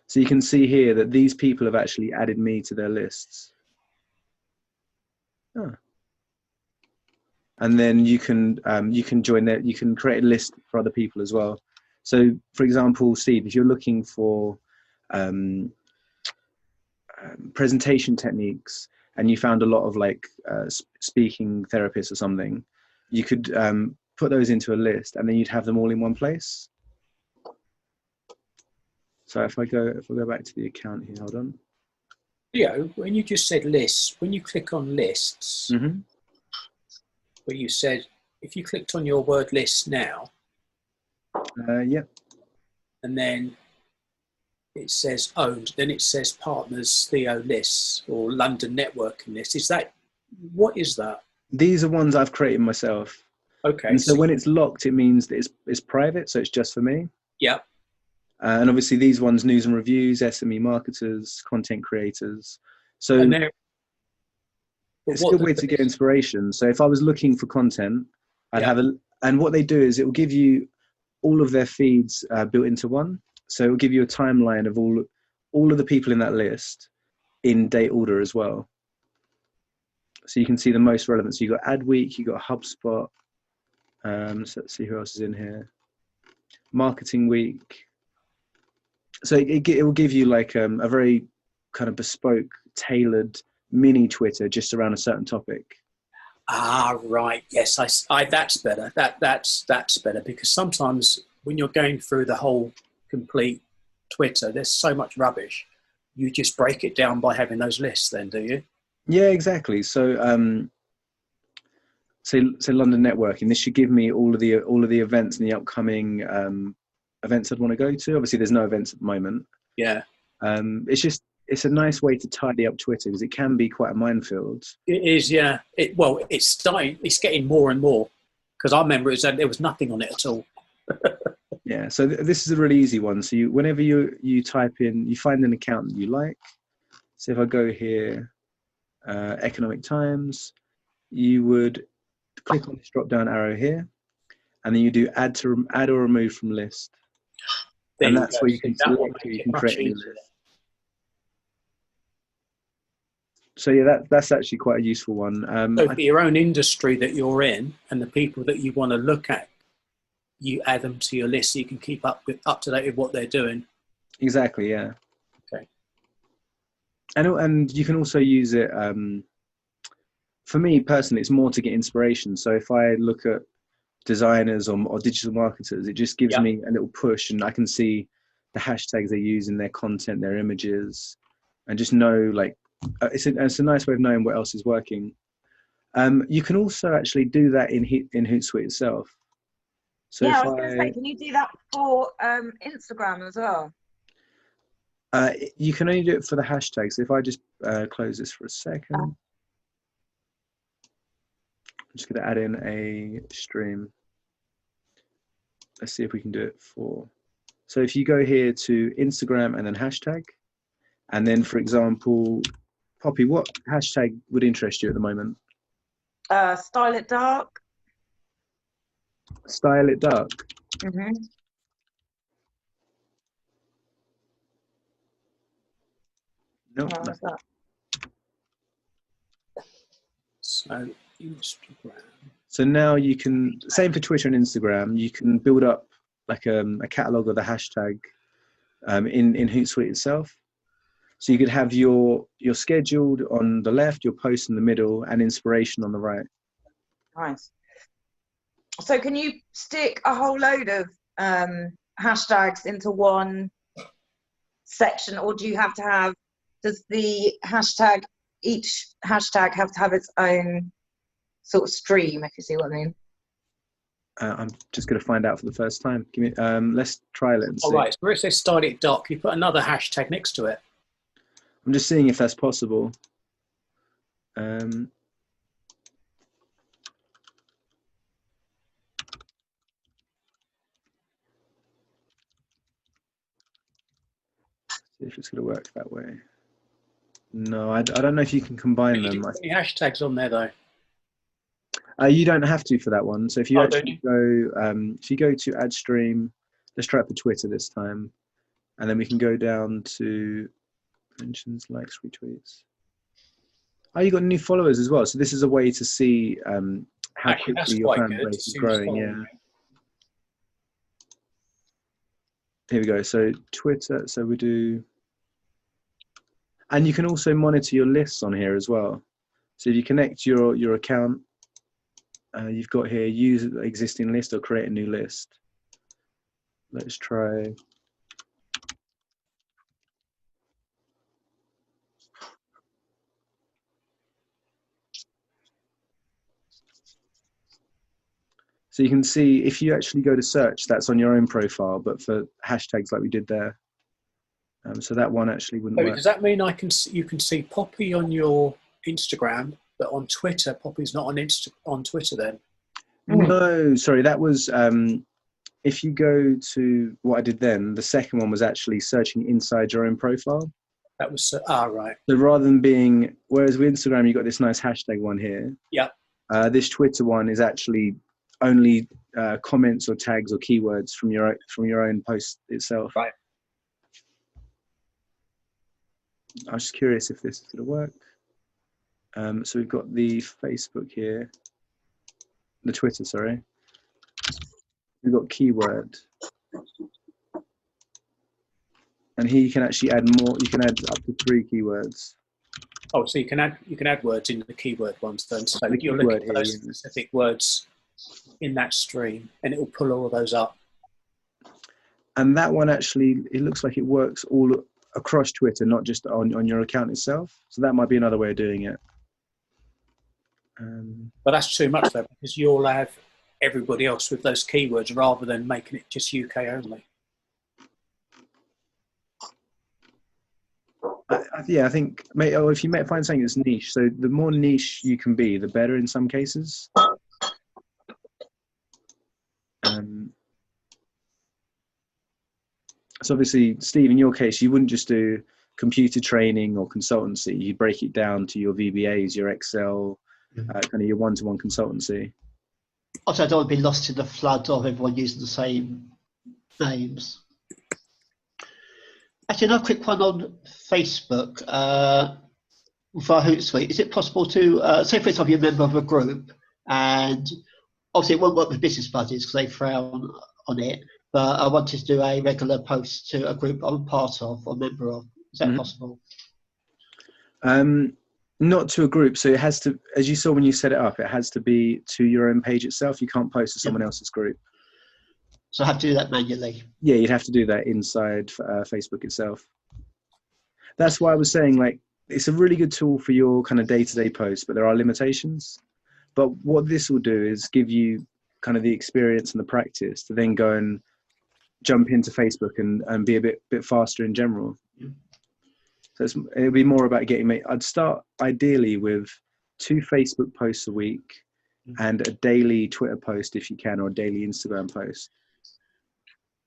A: So you can see here that these people have actually added me to their lists. And then you can join there. You can create a list for other people as well. So, for example, Steve, if you're looking for presentation techniques and you found a lot of like speaking therapists or something, you could put those into a list, and then you'd have them all in one place. So if I go back to the account here, hold on.
D: Leo, when you just said lists, when you click on lists, where you said, if you clicked on your word list now,
A: Yeah.
D: and then it says owned, then it says partners Theo lists or London networking lists. What is that?
A: These are ones I've created myself.
D: Okay.
A: And so when it's locked, it means that it's private, so it's just for me.
D: Yeah.
A: And obviously these ones, news and reviews, SME marketers, content creators. So it's a good way to get inspiration. So if I was looking for content, I'd have and what they do is it will give you all of their feeds built into one. So it will give you a timeline of all of the people in that list in date order as well. So you can see the most relevant. So you got Adweek, you got HubSpot. So let's see who else is in here. Marketing Week. So it will give you like a very kind of bespoke, tailored mini Twitter just around a certain topic.
D: Ah, right. Yes, I that's better. That's better, because sometimes when you're going through the whole complete Twitter, there's so much rubbish. You just break it down by having those lists then, do you?
A: Yeah, exactly. So say London networking, this should give me all of the events and the upcoming events I'd want to go to. Obviously there's no events at the moment.
D: Yeah.
A: It's a nice way to tidy up Twitter, because it can be quite a minefield.
D: It is, yeah. It's getting more and more, because I remember there was nothing on it at all.
A: Yeah, so this is a really easy one. So whenever you type in, you find an account that you like. So if I go here, Economic Times, you would click on this drop down arrow here, and then you do add or remove from list. And that's where you can select or you can create a new list. So yeah, that's actually quite a useful one.
D: So for your own industry that you're in and the people that you want to look at, you add them to your list so you can keep up to date with what they're doing.
A: Exactly, yeah.
D: Okay.
A: And you can also use it. For me personally, it's more to get inspiration. So if I look at designers or digital marketers, it just gives me a little push, and I can see the hashtags they use in their content, their images, and just know like it's a nice way of knowing what else is working. You can also actually do that in Hootsuite itself. So
B: yeah, I was going to say, can you do that for Instagram as well?
A: You can only do it for the hashtags. So if I just close this for a second, I'm just going to add in a stream. Let's see if we can do it for. So if you go here to Instagram and then hashtag, and then for example, Poppy, what hashtag would interest you at the moment?
B: Style it dark.
A: Style it dark.
B: Mm-hmm.
A: No.
B: What's that?
D: So Instagram.
A: So now you can, same for Twitter and Instagram, you can build up like a catalog of the hashtag in Hootsuite itself. So you could have your scheduled on the left, your post in the middle, and inspiration on the right. Nice.
B: So can you stick a whole load of hashtags into one section, or do you have to have, does the hashtag, each hashtag have to have its own sort of stream, if you see what I mean?
A: I'm just going to find out for the first time. Give me, let's trial it and see.
D: All right, so where it says style it dark, you put another hashtag next to it.
A: I'm just seeing if that's possible. See if it's going to work that way. No, I don't know if you can combine them.
D: Any hashtags on there though?
A: You don't have to for that one. So if you actually go, if you go to add stream, let's try it for Twitter this time, and then we can go down to mentions, likes, retweets. Oh, you got new followers as well. So this is a way to see how quickly your fan base is growing. Yeah. Here we go. So Twitter. So we do. And you can also monitor your lists on here as well. So if you connect your account, you've got here, use existing list or create a new list. Let's try. So you can see if you actually go to search, that's on your own profile, but for hashtags like we did there. So that one actually wouldn't work.
D: Does that mean you can see Poppy on your Instagram, but on Twitter, Poppy's not on Twitter then?
A: No, sorry, that was if you go to what I did then, the second one was actually searching inside your own profile.
D: That was right.
A: So rather than being, whereas with Instagram you got this nice hashtag one here.
D: Yeah.
A: This Twitter one is actually only comments or tags or keywords from your own post itself.
D: Right.
A: I was just curious if this is going to work. So we've got the Facebook here, the Twitter, sorry. We've got keyword. And here you can actually add more, you can add up to 3 keywords.
D: Oh, so you can add words in the keyword ones then. So
A: The
D: you're
A: keyword
D: looking for those specific words in that stream and it will pull all of those up.
A: And that one actually, it looks like it works all across Twitter, not just on your account itself. So that might be another way of doing it.
D: But that's too much though, because you'll have everybody else with those keywords rather than making it just UK only.
A: Yeah, I think if you find something that's niche, so the more niche you can be, the better in some cases. So obviously, Steve, in your case, you wouldn't just do computer training or consultancy. You break it down to your VBAs, your Excel, kind of your one-to-one consultancy.
C: Also, I don't want to be lost in the flood of everyone using the same names. Actually, another quick one on Facebook for Hootsuite. Is it possible to, say for example, you're a member of a group, and obviously it won't work with business buddies because they frown on it, but I wanted to do a regular post to a group I'm part of or member of. Is that possible?
A: Not to a group. So it has to, as you saw when you set it up, it has to be to your own page itself. You can't post to someone else's group.
C: So I have to do that manually?
A: Yeah, you'd have to do that inside Facebook itself. That's why I was saying, like, it's a really good tool for your kind of day-to-day posts, but there are limitations. But what this will do is give you kind of the experience and the practice to then go and jump into Facebook and be a bit faster in general. So it'll be more about I'd start ideally with 2 Facebook posts a week and a daily Twitter post if you can, or a daily Instagram post.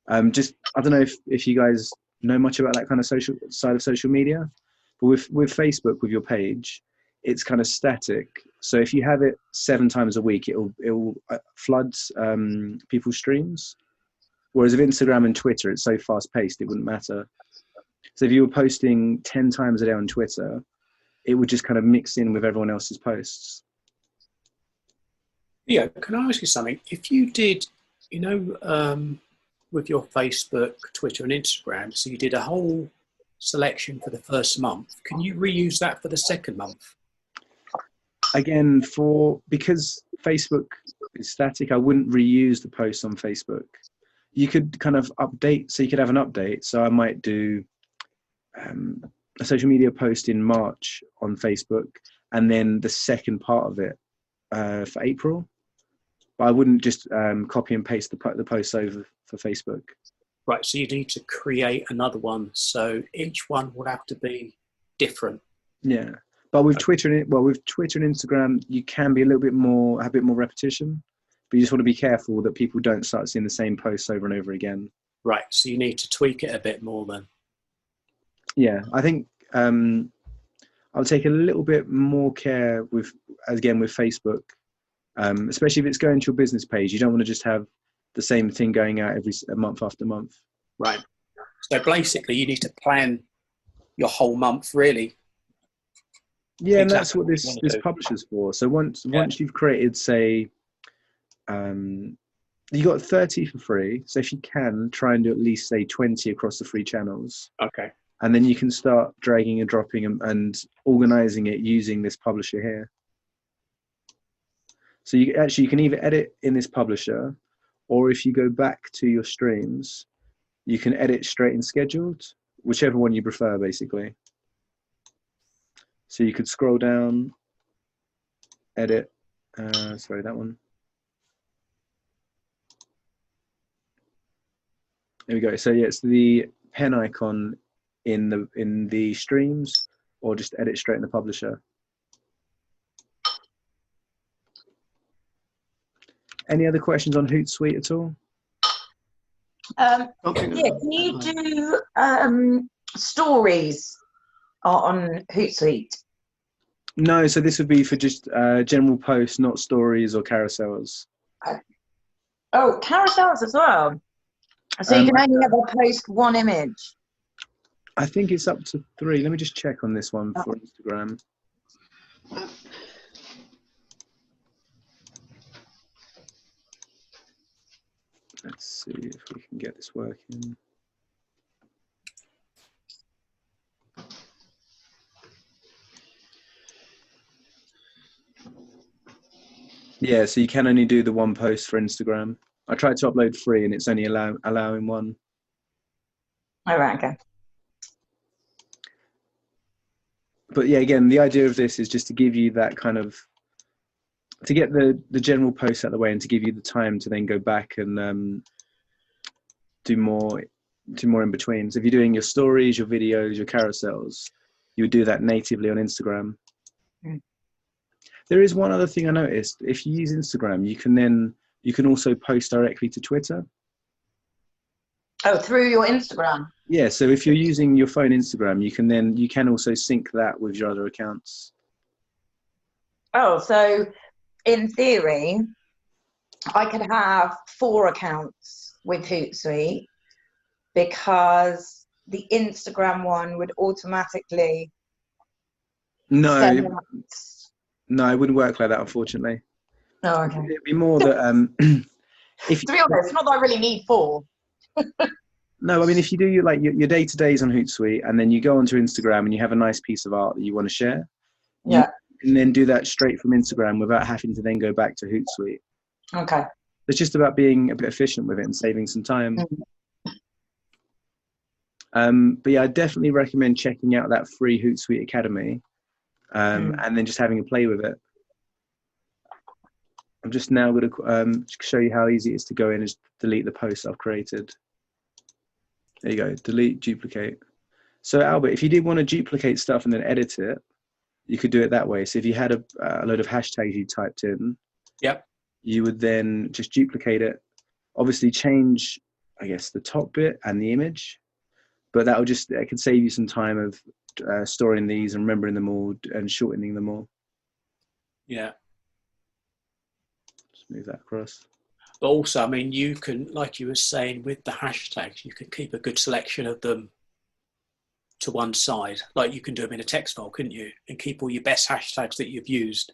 A: I don't know if you guys know much about that kind of social side of social media, but with Facebook, with your page, it's kind of static. So if you have it 7 times a week, it will flood people's streams. Whereas with Instagram and Twitter, it's so fast paced, it wouldn't matter. So if you were posting 10 times a day on Twitter, it would just kind of mix in with everyone else's posts.
D: Yeah, can I ask you something? If you did, with your Facebook, Twitter and Instagram, so you did a whole selection for the first month, can you reuse that for the second month?
A: Again, because Facebook is static, I wouldn't reuse the posts on Facebook. You could kind of update, so you could have an update. So I might do a social media post in March on Facebook, and then the second part of it for April. But I wouldn't just copy and paste the posts over for Facebook.
D: Right, so you need to create another one. So each one would have to be different.
A: Yeah, but with Twitter and Instagram, you can be have a bit more repetition. But you just want to be careful that people don't start seeing the same posts over and over again.
D: Right, so you need to tweak it a bit more then.
A: Yeah, I think I'll take a little bit more care with Facebook, especially if it's going to your business page. You don't want to just have the same thing going out every month after month.
D: Right. So basically, you need to plan your whole month, really.
A: Yeah, and that's what this publisher's for. So once you've created, say, you got 30 for free. So if you can, try and do at least, say, 20 across the free channels.
D: Okay.
A: and then you can start dragging and dropping and organizing it using this publisher here. So you can either edit in this publisher, or if you go back to your streams, you can edit straight in scheduled, whichever one you prefer, basically. So you could scroll down, edit, sorry, that one. There we go. So yeah, it's the pen icon in the streams, or just edit straight in the publisher. Any other questions on Hootsuite at all?
B: Yeah, can you do stories on Hootsuite?
A: No, so this would be for just general posts, not stories or carousels.
B: Oh, carousels as well. So you can only ever post one image.
A: I think it's up to 3. Let me just check on this one for Instagram. Let's see if we can get this working. Yeah, so you can only do the one post for Instagram. I tried to upload 3 and it's only allowing 1.
B: All right, okay.
A: But yeah, again, the idea of this is just to give you that kind of, to get the general posts out of the way and to give you the time to then go back and do more in between. So if you're doing your stories, your videos, your carousels, you would do that natively on Instagram.
B: Mm.
A: There is one other thing I noticed. If you use Instagram, you can also post directly to Twitter.
B: Oh, through your Instagram?
A: Yeah, so if you're using your phone Instagram, you can also sync that with your other accounts.
B: Oh, so in theory, I could have 4 accounts with Hootsuite, because the Instagram one would automatically send out.
A: No, it wouldn't work like that, unfortunately.
B: Oh, okay.
A: It'd be more that if
B: To be honest, not that I really need 4.
A: no, I mean, if you do your day-to-days on Hootsuite, and then you go onto Instagram and you have a nice piece of art that you want to share,
B: Yeah.
A: you can then do that straight from Instagram without having to then go back to Hootsuite.
B: Okay.
A: It's just about being a bit efficient with it and saving some time. But yeah, I definitely recommend checking out that free Hootsuite Academy, and then just having a play with it. I'm just now going to show you how easy it is to go in and just delete the posts I've created. There you go, delete, duplicate. So Albert, if you did want to duplicate stuff and then edit it, you could do it that way. So if you had a load of hashtags you typed in,
D: yep,
A: you would then just duplicate it. Obviously change, I guess, the top bit and the image, but it could save you some time of storing these and remembering them all and shortening them all.
D: Yeah.
A: Just move that across.
D: But also, I mean, you can, like you were saying, with the hashtags, you can keep a good selection of them to one side. Like you can do them in a text file, couldn't you? And keep all your best hashtags that you've used.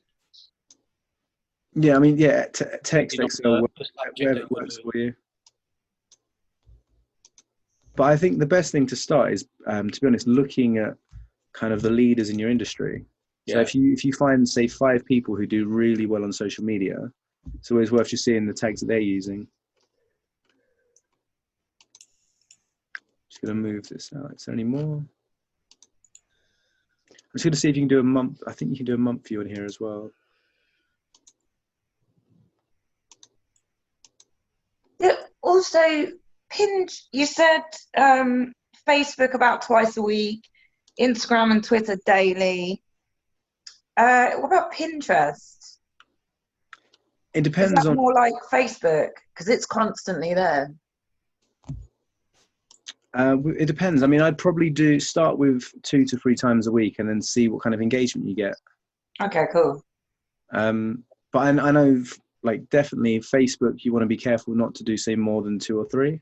A: Yeah, I mean, yeah, text, Excel, whatever works for you. But I think the best thing to start is, to be honest, looking at kind of the leaders in your industry. So
D: Yeah.
A: if you find, say, 5 people who do really well on social media, it's always worth just seeing the tags that they're using. Just going to move this out. Is there any more? I'm just going to see if you can do a month. I think you can do a month view in here as well.
B: Yeah, also, you said Facebook about twice a week, Instagram and Twitter daily. What about Pinterest?
A: It
B: Is
A: depends
B: that
A: on.
B: more like Facebook? Because it's constantly there.
A: It depends. I mean, I'd probably start with 2 to 3 times a week and then see what kind of engagement you get.
B: Okay, cool.
A: But I know, like, definitely Facebook, you want to be careful not to do, say, more than 2 or 3.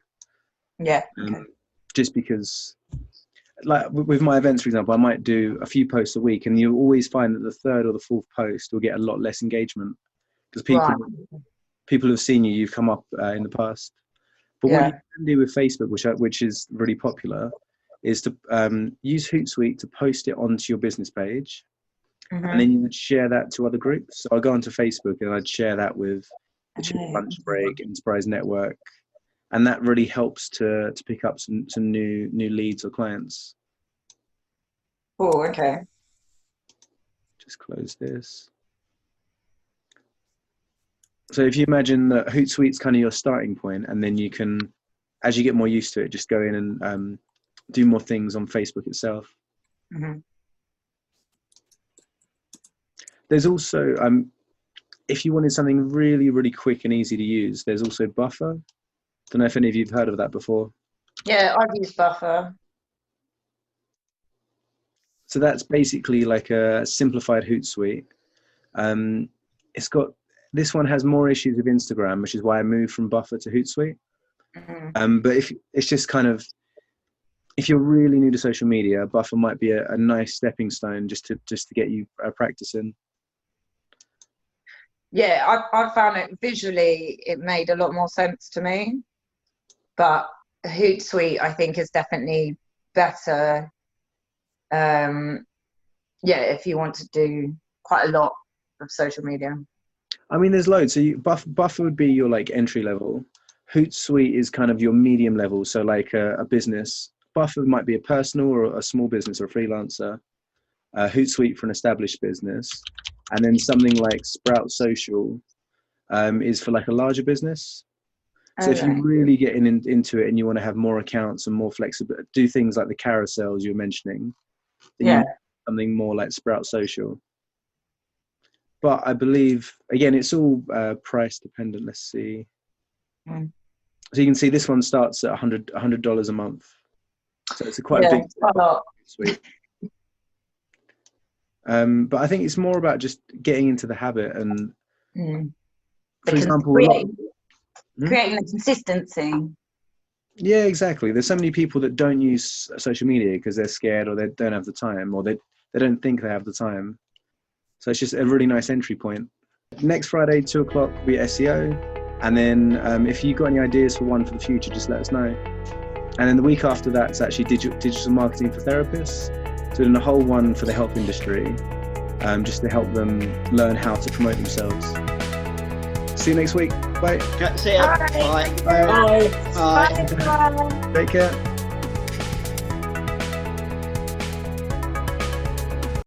B: Yeah. Okay.
A: Just because, like with my events, for example, I might do a few posts a week, and you'll always find that the 3rd or the 4th post will get a lot less engagement because people have seen you've come up in the past. But what you can do with Facebook, which is really popular, is to use Hootsuite to post it onto your business page,
B: Mhm.
A: and then you would share that to other groups. So I'll go onto Facebook and I'd share that with the Chicken Lunch Break, Enterprise Network, and that really helps to pick up some new leads or clients.
B: Oh, okay.
A: Just close this. So if you imagine that Hootsuite's kind of your starting point, and then you can, as you get more used to it, just go in and do more things on Facebook itself.
B: Mhm.
A: There's also, if you wanted something really, really quick and easy to use, there's also Buffer. Don't know if any of you have heard of that before.
B: Yeah, I've used Buffer.
A: So that's basically like a simplified Hootsuite. This one has more issues with Instagram, which is why I moved from Buffer to Hootsuite.
B: Mhm.
A: But if it's just kind of, if you're really new to social media, Buffer might be a nice stepping stone just to get you practicing.
B: Yeah, I found it visually, it made a lot more sense to me. But Hootsuite, I think, is definitely better. Yeah, if you want to do quite a lot of social media.
A: I mean, there's loads. So Buffer would be your like entry level. Hootsuite is kind of your medium level. So like a business. Buffer might be a personal or a small business or a freelancer. Hootsuite for an established business. And then something like Sprout Social is for like a larger business. So if you
B: Okay.
A: really get into it and you want to have more accounts and more flexible, do things like the carousels you were mentioning, then you
B: Yeah.
A: need something more like Sprout Social. But I believe, again, it's all price dependent. Let's see.
B: Mm.
A: So you can see this one starts at $100 a month. So it's quite a big
B: Quite a lot.
A: suite. But I think it's more about just getting into the habit. And for example,
B: creating the consistency.
A: Yeah, exactly. There's so many people that don't use social media because they're scared or they don't have the time or they don't think they have the time. So it's just a really nice entry point. Next Friday, 2 o'clock, will be SEO. And then if you've got any ideas for one for the future, just let us know. And then the week after that, it's actually digital marketing for therapists. So doing a whole one for the health industry, just to help them learn how to promote themselves. See you next week. Bye.
C: See ya.
B: Bye.
C: Bye.
D: Bye.
C: Bye.
B: Bye.
A: Take care.